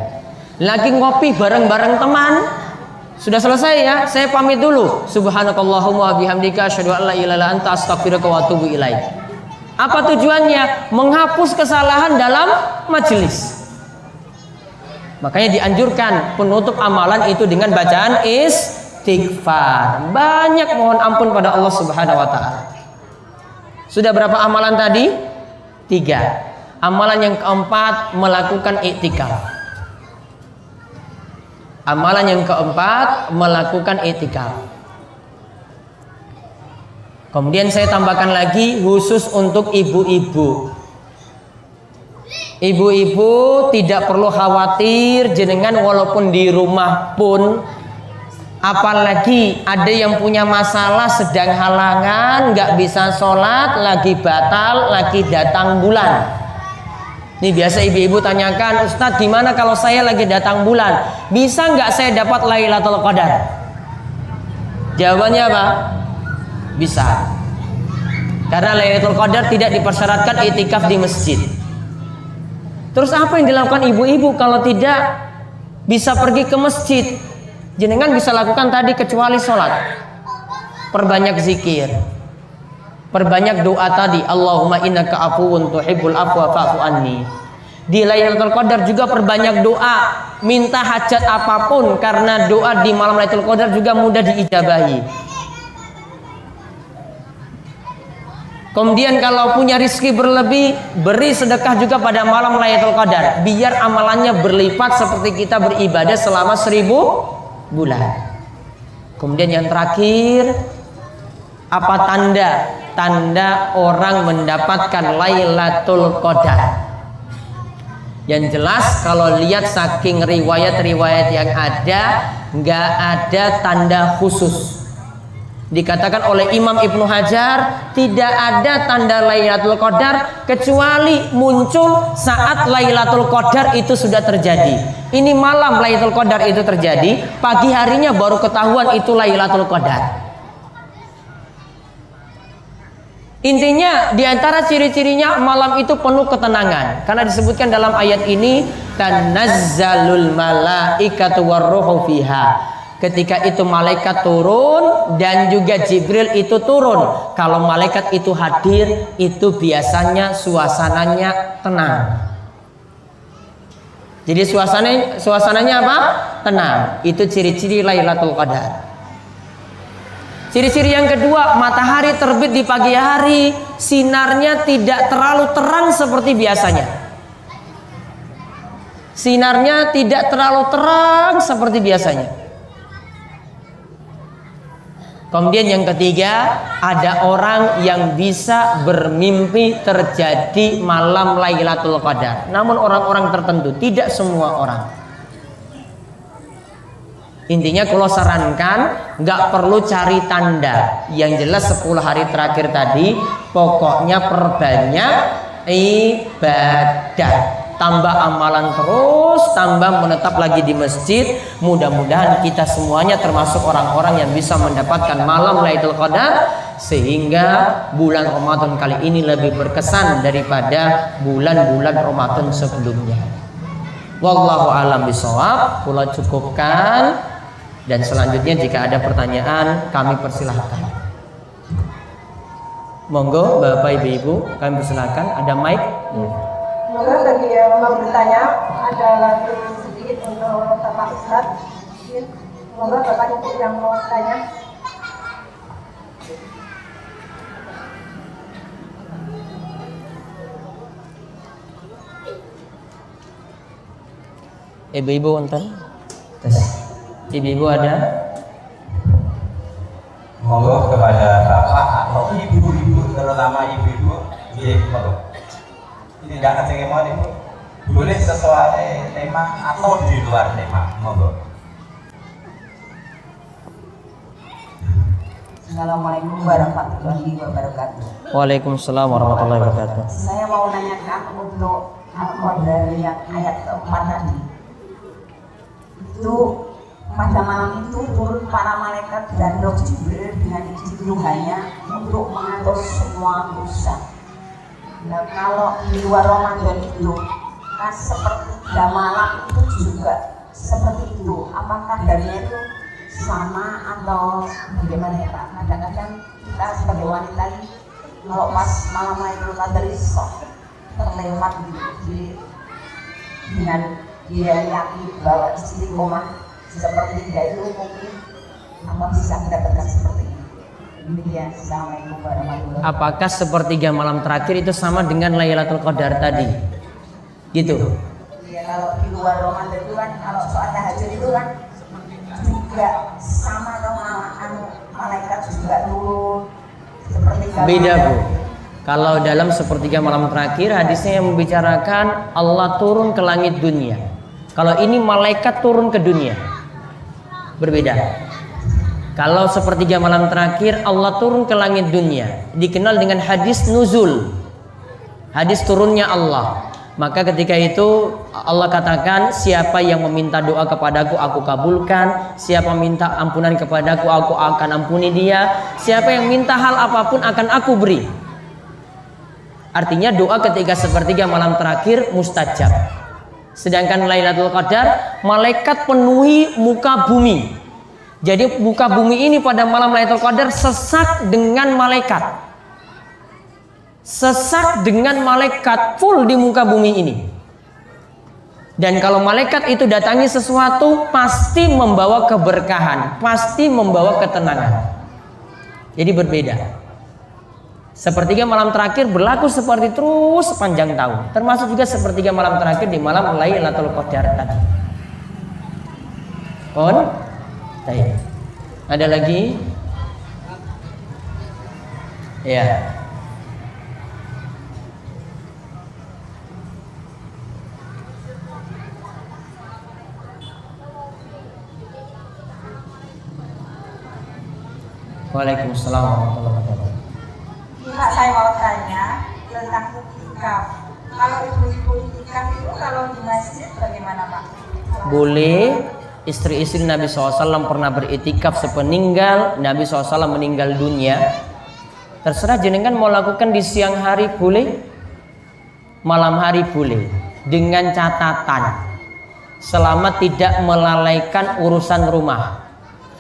Lagi ngopi bareng-bareng teman, sudah selesai ya, saya pamit dulu. Subhanakallahumma wa bihamdika asyhadu an la ilaha illa anta astaghfiruka wa atubu ilaik. Apa tujuannya? Menghapus kesalahan dalam majelis. Makanya dianjurkan penutup amalan itu dengan bacaan istighfar. Banyak mohon ampun pada Allah Subhanahu wa taala. Sudah berapa amalan tadi? 3. Amalan yang keempat, melakukan iktikaf. Amalan yang keempat, melakukan iktikaf. Kemudian saya tambahkan lagi khusus untuk ibu-ibu. Ibu-ibu tidak perlu khawatir, jenengan walaupun di rumah pun, apalagi ada yang punya masalah sedang halangan, nggak bisa sholat, lagi batal, lagi datang bulan. Ini biasa ibu-ibu tanyakan, Ustadz gimana kalau saya lagi datang bulan, bisa nggak saya dapat Lailatul Qadar? Jawabannya apa? Bisa. Karena Lailatul Qadar tidak dipersyaratkan itikaf di masjid. Terus apa yang dilakukan ibu-ibu kalau tidak bisa pergi ke masjid? Jenengan bisa lakukan tadi kecuali sholat. Perbanyak zikir, perbanyak doa tadi. Allahumma innaka afuwun tuhibbul afwa fa'fu anni. Di Lailatul Qadar juga perbanyak doa, minta hajat apapun, karena doa di malam Lailatul Qadar juga mudah diijabahi. Kemudian kalau punya rizki berlebih, beri sedekah juga pada malam Lailatul Qadar, biar amalannya berlipat seperti kita beribadah selama 1000 bulan. Kemudian yang terakhir, apa tanda orang mendapatkan Lailatul Qadar? Yang jelas kalau lihat saking riwayat-riwayat yang ada, nggak ada tanda khusus. Dikatakan oleh Imam Ibnu Hajar, tidak ada tanda Lailatul Qadar kecuali muncul saat Lailatul Qadar itu sudah terjadi. Ini malam Lailatul Qadar itu terjadi, pagi harinya baru ketahuan itu Lailatul Qadar. Intinya diantara ciri-cirinya malam itu penuh ketenangan, karena disebutkan dalam ayat ini tanazzalul malaikatu warruhu fiha. Ketika itu malaikat turun dan juga Jibril itu turun. Kalau malaikat itu hadir, itu biasanya suasananya tenang. Jadi suasananya apa? Tenang. Itu ciri-ciri Lailatul Qadar. Ciri-ciri yang kedua, matahari terbit di pagi hari, sinarnya tidak terlalu terang seperti biasanya. Sinarnya tidak terlalu terang seperti biasanya. Kemudian yang ketiga, ada orang yang bisa bermimpi terjadi malam Lailatul Qadar. Namun orang-orang tertentu, tidak semua orang. Intinya kalau sarankan, nggak perlu cari tanda. Yang jelas 10 hari terakhir tadi, pokoknya perbanyak ibadah. Tambah amalan terus, tambah menetap lagi di masjid. Mudah-mudahan kita semuanya termasuk orang-orang yang bisa mendapatkan malam Lailatul Qadar, sehingga bulan Ramadan kali ini lebih berkesan daripada bulan-bulan Ramadan sebelumnya. Wallahu a'lam bishawab. Kula cukupkan, dan selanjutnya jika ada pertanyaan kami persilahkan. Monggo Bapak Ibu, kami persilahkan. Ada mic. Semoga bagi yang mau bertanya ada lagi sedikit untuk Bapak Ustadz. Semoga Bapak Ibu yang mau bertanya. Ibu-ibu wonten? Ibu-ibu ada? Monggo kepada Bapak atau ibu-ibu, terutama ibu-ibu, monggo. tidak kecil mau itu boleh sesuai tema atau di luar tema, monggo. Assalamualaikum warahmatullahi wabarakatuh. Waalaikumsalam warahmatullahi wabarakatuh. Saya mau nanyakan untuk Al-Qadar yang ayat keempat tadi. Itu pada malam itu turun para malaikat dan Roh Jibril dengan izin Tuhannya untuk mengatur semua dosa. Nah, kalau di luar Ramadan itu kan sepertiga malam itu juga seperti itu. Apakah kadarnya itu sama atau bagaimana ya Pak? Kadang-kadang kita sebagai wanita ini kalau pas malam Lailatul Qadar sok terlewat dengan dia yakin bahwa istiqomah sepertiga itu mungkin apa bisa mendapatkan seperti ini. Demikian. Assalamualaikum warahmatullahi wabarakatuh. Apakah sepertiga malam terakhir itu sama dengan Lailatul Qadar tadi? Gitu. Ya kalau di luar Ramadan itu kan kalau soal tahajud itu kan juga sama dong malaikat juga turun seperti Beda Bu. Kalau dalam sepertiga malam terakhir hadisnya yang membicarakan Allah turun ke langit dunia. Kalau ini malaikat turun ke dunia. Berbeda. Kalau sepertiga malam terakhir Allah turun ke langit dunia, dikenal dengan hadis nuzul. Hadis turunnya Allah. Maka ketika itu Allah katakan, siapa yang meminta doa kepadaku aku kabulkan, siapa minta ampunan kepadaku aku akan ampuni dia, siapa yang minta hal apapun akan aku beri. Artinya doa ketika sepertiga malam terakhir mustajab. Sedangkan Lailatul Qadar malaikat penuhi muka bumi. Jadi muka bumi ini pada malam Lailatul Qadar sesak dengan malaikat. Sesak dengan malaikat full di muka bumi ini. Dan kalau malaikat itu datangi sesuatu pasti membawa keberkahan, pasti membawa ketenangan. Jadi berbeda. Sepertiga malam terakhir berlaku seperti terus sepanjang tahun. Termasuk juga sepertiga malam terakhir di malam Lailatul Qadar tadi. Baik. Ada lagi? Ya. Waalaikumsalam warahmatullahi wabarakatuh. Pak, saya mau tanya tentang itikaf. Kalau ibu-ibu itikaf itu kalau di masjid bagaimana Pak? Boleh. Istri-istri Nabi SAW pernah beritikaf sepeninggal Nabi SAW meninggal dunia. Terserah jenengan mau lakukan di siang hari boleh, malam hari boleh, dengan catatan selama tidak melalaikan urusan rumah.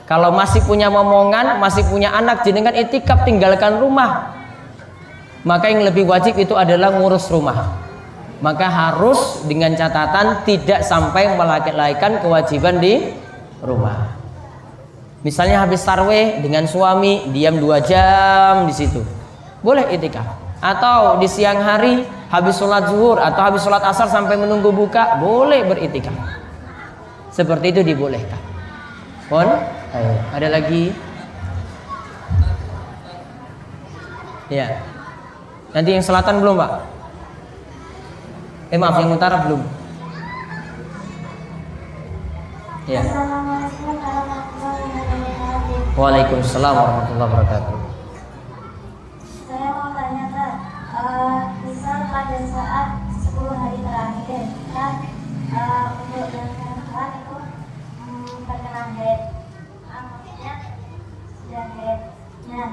Kalau masih punya momongan, masih punya anak, jenengan itikaf tinggalkan rumah. Maka yang lebih wajib itu adalah ngurus rumah. Maka harus dengan catatan tidak sampai melalaikan kewajiban di rumah. Misalnya habis tarwih dengan suami diam 2 jam di situ, boleh itikaf. Atau di siang hari habis sholat zuhur atau habis sholat asar sampai menunggu buka, boleh beritikaf. Seperti itu dibolehkan. Ada lagi? Ya. Nanti yang selatan belum Pak? Maaf, yang utara belum? Ya. Assalamualaikum warahmatullahi wabarakatuh. Waalaikumsalam warahmatullahi wabarakatuh. Saya mau tanya Kak, misal pada saat 10 hari terakhir kan untuk yang perempuan itu terkena haid, maksudnya sudah haid. Nah,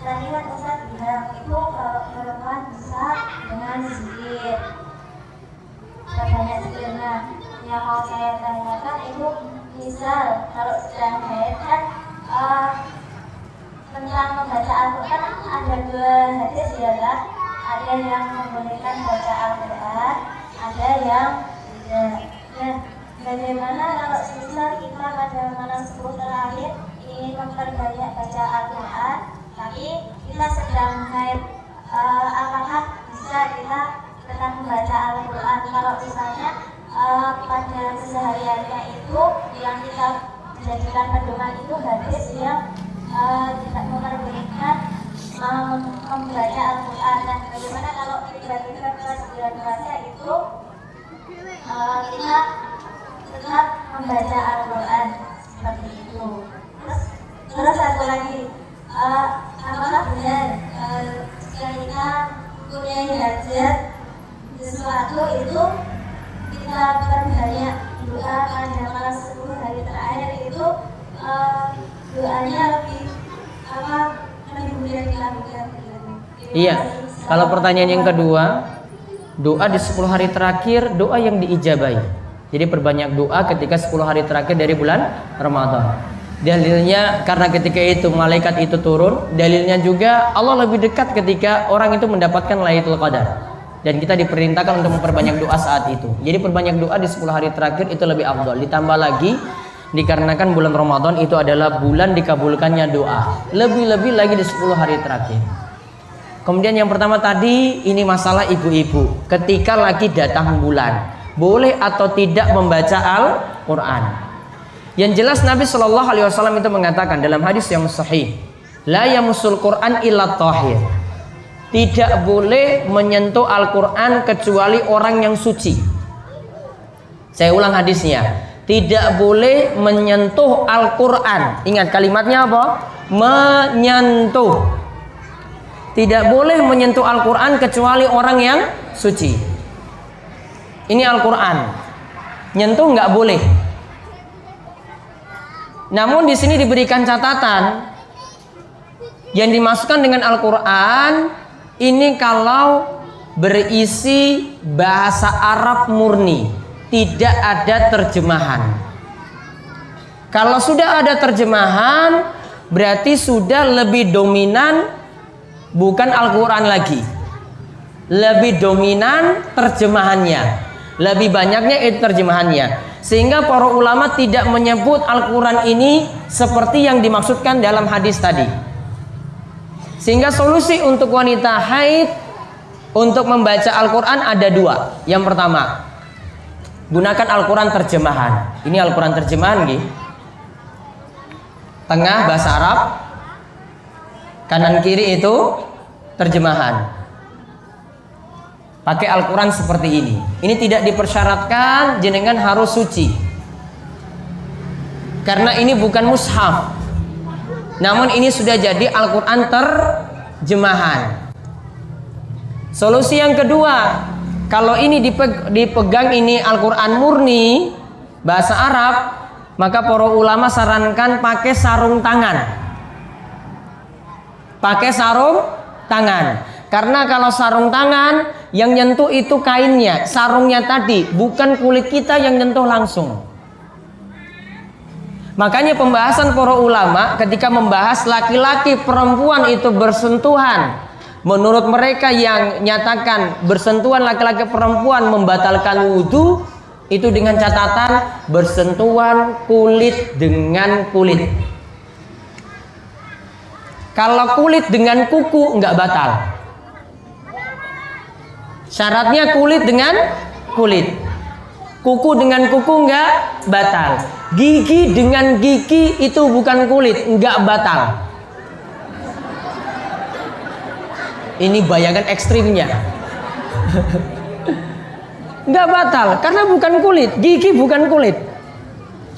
tadi kan Ustaz bilang itu kalau perempuan bisa dengan zikir, banyak zikir. Nah, yang mau saya tanyakan itu misal kalau sedang haid kan tentang membaca Al-Quran ada 2 hadis ya kan, ada yang membolehkan baca Al-Quran, ada yang tidak. Nah, bagaimana kalau misal kita pada malam 10 terakhir ingin memperbanyak baca Al-Quran tapi kita sedang haid, apakah bisa kita tetap membaca Al-Quran? Kalau misalnya pada kesehariannya itu yang kita jadikan pedoman itu hadis yang tidak memperbolehkan membaca Al-Quran. Dan bagaimana kalau tiba-tiba kelas 9 kelasnya itu kita tetap membaca Al-Quran seperti itu. Terus satu lagi, apakah benar jika kita punya hajat sesuatu itu kita berbanyak doa pada malam 10 hari terakhir itu doanya lebih mudah dilakukan? Iya, kalau pertanyaan yang kedua, doa di 10 hari terakhir, doa yang diijabahi. Jadi perbanyak doa ketika 10 hari terakhir dari bulan Ramadan. Dalilnya karena ketika itu malaikat itu turun. Dalilnya juga Allah lebih dekat ketika orang itu mendapatkan Lailatul Qadar. Dan kita diperintahkan untuk memperbanyak doa saat itu. Jadi perbanyak doa di 10 hari terakhir itu lebih afdal. Ditambah lagi dikarenakan bulan Ramadan itu adalah bulan dikabulkannya doa. Lebih-lebih lagi di 10 hari terakhir. Kemudian yang pertama tadi ini masalah ibu-ibu. Ketika lagi datang bulan, boleh atau tidak membaca Al-Quran? Yang jelas Nabi Shallallahu Alaihi Wasallam itu mengatakan dalam hadis yang sahih, la yamusul Quran illa tahir. Tidak boleh menyentuh Al-Quran kecuali orang yang suci. Saya ulang hadisnya, tidak boleh menyentuh Al-Quran. Ingat kalimatnya apa? Menyentuh. Tidak boleh menyentuh Al-Quran kecuali orang yang suci. Ini Al-Quran, nyentuh nggak boleh. Namun di sini diberikan catatan, yang dimasukkan dengan Al-Quran ini kalau berisi bahasa Arab murni, tidak ada terjemahan. Kalau sudah ada terjemahan, berarti sudah lebih dominan bukan Al-Quran lagi, lebih dominan terjemahannya, lebih banyaknya itu terjemahannya. Sehingga para ulama tidak menyebut Al-Quran ini seperti yang dimaksudkan dalam hadis tadi. Sehingga solusi untuk wanita haid untuk membaca Al-Quran ada dua. Yang pertama, gunakan Al-Quran terjemahan. Ini Al-Quran terjemahan gitu. Tengah bahasa Arab, kanan kiri itu terjemahan. Pakai Al-Quran seperti ini. Ini tidak dipersyaratkan jenengan harus suci, karena ini bukan mushaf. Namun ini sudah jadi Al-Quran terjemahan. Solusi yang kedua, kalau ini dipegang ini Al-Quran murni bahasa Arab, maka para ulama sarankan pakai sarung tangan. Pakai sarung tangan. Karena kalau sarung tangan yang nyentuh itu kainnya, sarungnya tadi, bukan kulit kita yang nyentuh langsung. Makanya pembahasan para ulama ketika membahas laki-laki perempuan itu bersentuhan, menurut mereka yang nyatakan bersentuhan laki-laki perempuan membatalkan wudhu, itu dengan catatan bersentuhan kulit dengan kulit. Kalau kulit dengan kuku nggak batal. Syaratnya kulit dengan kulit, kuku dengan kuku enggak batal, gigi dengan gigi itu bukan kulit, enggak batal. Ini bayangan ekstrimnya. Enggak batal karena bukan kulit, gigi bukan kulit.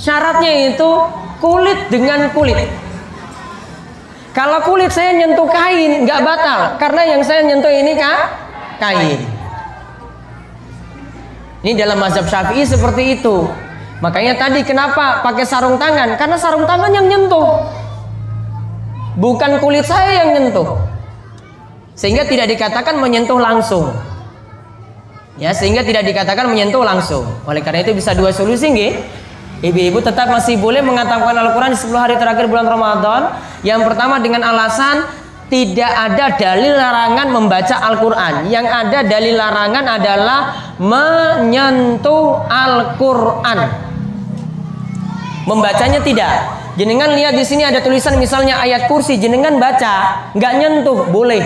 Syaratnya itu kulit dengan kulit. Kalau kulit saya nyentuh kain enggak batal karena yang saya nyentuh ini kain. Ini dalam mazhab Syafi'i seperti itu. Makanya tadi kenapa pakai sarung tangan? Karena sarung tangan yang nyentuh, bukan kulit saya yang nyentuh. Sehingga tidak dikatakan menyentuh langsung. Ya, sehingga tidak dikatakan menyentuh langsung. Oleh karena itu bisa dua solusi nggih. Ibu-ibu tetap masih boleh mengatapkan Al-Quran di 10 hari terakhir bulan Ramadan. Yang pertama dengan alasan tidak ada dalil larangan membaca Al-Quran. Yang ada dalil larangan adalah menyentuh Al-Quran. Membacanya tidak. Jenengan lihat di sini ada tulisan misalnya ayat kursi, jenengan baca, nggak nyentuh, boleh.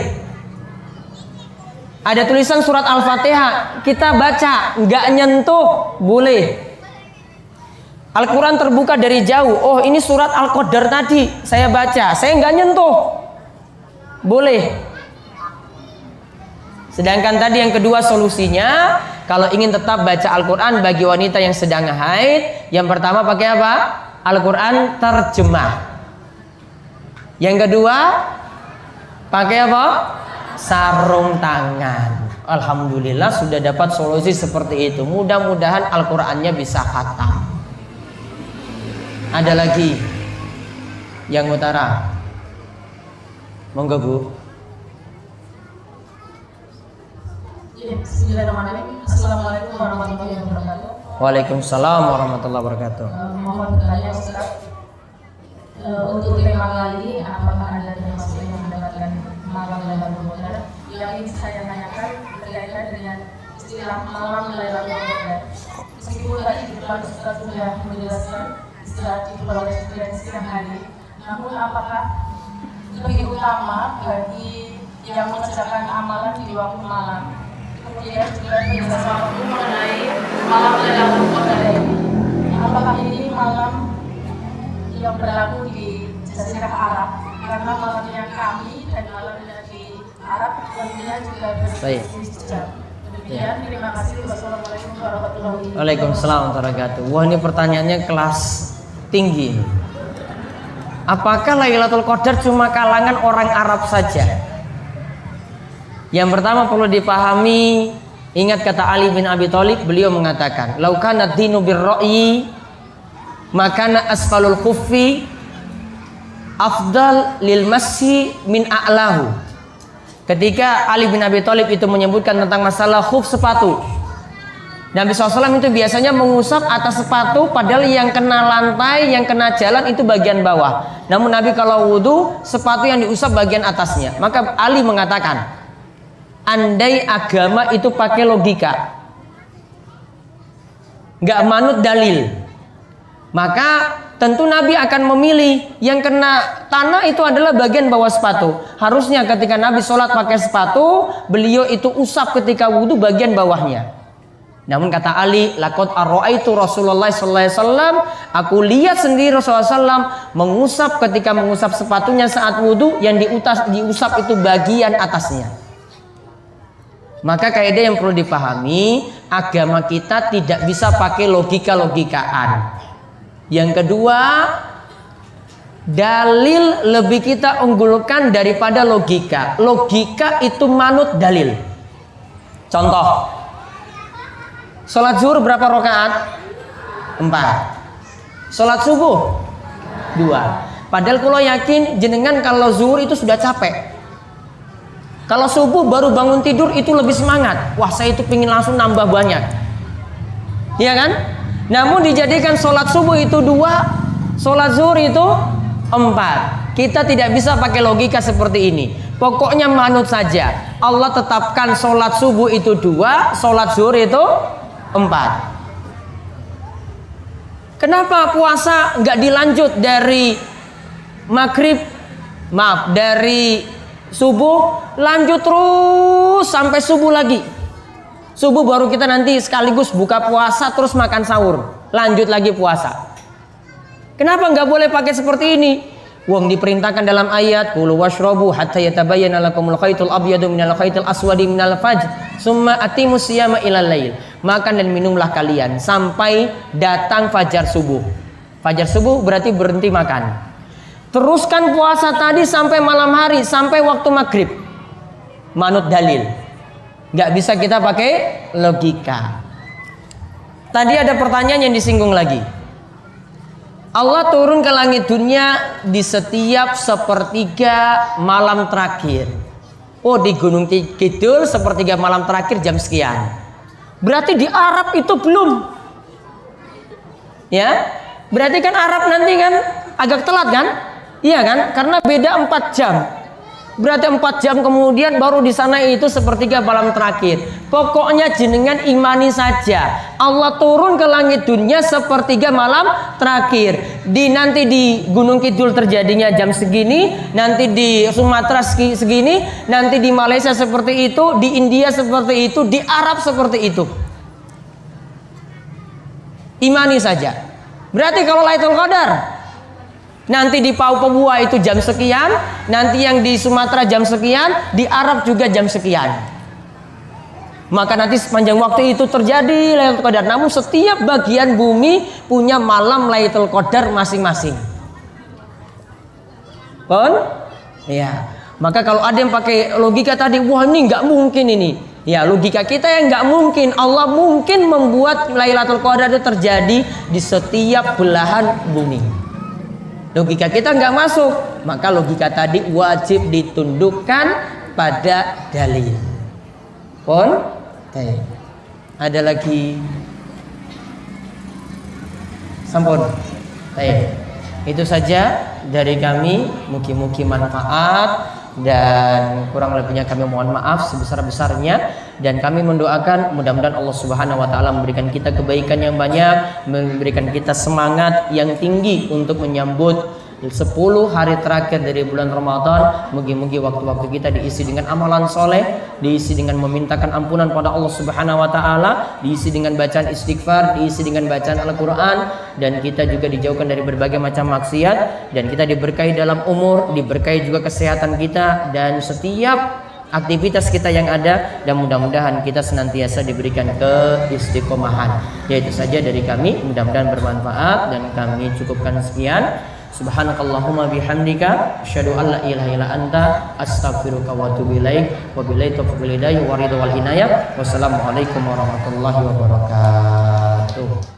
Ada tulisan surat Al-Fatihah, kita baca, nggak nyentuh, boleh. Al-Quran terbuka dari jauh, oh ini surat Al-Qadar tadi, saya baca, saya nggak nyentuh, boleh. Sedangkan tadi yang kedua solusinya, kalau ingin tetap baca Al-Quran bagi wanita yang sedang haid, yang pertama pakai apa? Al-Quran terjemah. Yang kedua pakai apa? Sarung tangan. Alhamdulillah sudah dapat solusi seperti itu. Mudah-mudahan Al-Qurannya bisa khatam. Ada lagi yang utara? Monggo Bu. Bismillahirrahmanirrahim. Assalamualaikum warahmatullahi wabarakatuh. Waalaikumsalam warahmatullahi wabarakatuh. Mohon bertanya Ustaz, untuk tema kali ini apakah ada termasuk yang mendapatkan malam Lailatul Qadar? Yang ingin saya tanyakan berkaitan dengan istilah malam Lailatul Qadar. Meskipun tadi di depan Ustaz sudah menjelaskan istilah itu oleh istilah hari, namun apakah lebih utama bagi yang mengerjakan amalan di waktu malam? Kemudian juga sesuatu mengenai malam Lailatul Qadar ini. Apakah ini malam yang berlaku di Jazirah Arab? Karena malamnya kami dan malamnya di Arab tentunya juga berbeda jam. Demikian, terima kasih. Wassalamualaikum warahmatullahi wabarakatuh. Waalaikumsalam warahmatullahi wabarakatuh. Wah, ini pertanyaannya kelas tinggi. Apakah Lailatul Qadar cuma kalangan orang Arab saja? Yang pertama perlu dipahami, ingat kata Ali bin Abi Thalib, beliau mengatakan, "Lau kana dinu birra'yi, makana asfalul khuffi afdal lil masyi min a'lahu." Ketika Ali bin Abi Thalib itu menyebutkan tentang masalah khuf sepatu, Nabi SAW itu biasanya mengusap atas sepatu, padahal yang kena lantai, yang kena jalan itu bagian bawah. Namun Nabi kalau wudhu, sepatu yang diusap bagian atasnya. Maka Ali mengatakan, andai agama itu pakai logika, nggak manut dalil, maka tentu Nabi akan memilih yang kena tanah itu adalah bagian bawah sepatu. Harusnya ketika Nabi sholat pakai sepatu, beliau itu usap ketika wudhu bagian bawahnya. Namun kata Ali, laqad ara'aitu Rasulullah sallallahu alaihi wasallam, aku lihat sendiri Rasulullah SAW mengusap ketika mengusap sepatunya saat wudhu, yang diusap itu bagian atasnya. Maka kaidah yang perlu dipahami, agama kita tidak bisa pakai logika-logikaan. Yang kedua, dalil lebih kita unggulkan daripada logika. Logika itu manut dalil. Contoh, sholat zuhur berapa rakaat? 4. Sholat subuh 2. Padahal kalau yakin jenengan kalau zuhur itu sudah capek. Kalau subuh baru bangun tidur itu lebih semangat. Wah, saya itu pingin langsung nambah banyak. Iya kan? Namun dijadikan sholat subuh itu 2, sholat zuhur itu 4. Kita tidak bisa pakai logika seperti ini. Pokoknya manut saja. Allah tetapkan sholat subuh itu 2, sholat zuhur itu 4. Kenapa puasa nggak dilanjut dari maghrib, dari subuh, lanjut terus sampai subuh lagi? Subuh baru kita nanti sekaligus buka puasa terus makan sahur, lanjut lagi puasa. Kenapa nggak boleh pakai seperti ini? Wong diperintahkan dalam ayat, kulu washrobu hatta yatabayyana lakumul khaytul abyadu minal khaytil aswadi minal fajr, summa atimus siyama ilal lail. Makan dan minumlah kalian sampai datang fajar subuh. Fajar subuh berarti berhenti makan. Teruskan puasa tadi sampai malam hari, sampai waktu maghrib. Manut dalil. Nggak bisa kita pakai logika. Tadi ada pertanyaan yang disinggung lagi. Allah turun ke langit dunia di setiap sepertiga malam terakhir. Oh, di Gunung Kidul sepertiga malam terakhir jam sekian. Berarti di Arab itu belum. Ya, berarti kan Arab nanti kan agak telat kan? Iya kan? Karena beda 4 jam. Berarti 4 jam kemudian baru di sana itu sepertiga malam terakhir. Pokoknya jenengan imani saja. Allah turun ke langit dunia sepertiga malam terakhir. Nanti di Gunung Kidul terjadinya jam segini, nanti di Sumatera segini, nanti di Malaysia seperti itu, di India seperti itu, di Arab seperti itu. Imani saja. Berarti kalau Lailatul Qadar Nanti di Papua itu jam sekian, nanti yang di Sumatera jam sekian, di Arab juga jam sekian. Maka nanti sepanjang waktu itu terjadi Lailatul Qadar. Namun setiap bagian bumi punya malam Lailatul Qadar masing-masing. Pon? Ya. Maka kalau ada yang pakai logika tadi, wah ini nggak mungkin ini. Ya, logika kita yang nggak mungkin. Allah mungkin membuat Lailatul Qadar itu terjadi di setiap belahan bumi. Logika kita nggak masuk, maka logika tadi wajib ditundukkan pada dalil. Pon? Ada lagi? Sampun. Itu saja dari kami. Mugi-mugi manfaat. Dan kurang lebihnya kami mohon maaf sebesar-besarnya, dan kami mendoakan mudah-mudahan Allah Subhanahu wa taala memberikan kita kebaikan yang banyak, memberikan kita semangat yang tinggi untuk menyambut 10 hari terakhir dari bulan Ramadan. Mugi-mugi waktu-waktu kita diisi dengan amalan soleh, diisi dengan memintakan ampunan pada Allah Subhanahu wa taala, diisi dengan bacaan istighfar, diisi dengan bacaan Al-Qur'an, dan kita juga dijauhkan dari berbagai macam maksiat, dan kita diberkahi dalam umur, diberkahi juga kesehatan kita dan setiap aktivitas kita yang ada, dan mudah-mudahan kita senantiasa diberikan keistiqomahan. Yaitu saja dari kami, mudah-mudahan bermanfaat, dan kami cukupkan sekian. Subhanakallahumma bihamdika asyhadu an la ilaha illa anta astaghfiruka wa atubu ilaik. Wabillahi taufiq wal hidayah wa ridha wal inayah. Wassalamualaikum warahmatullahi wabarakatuh.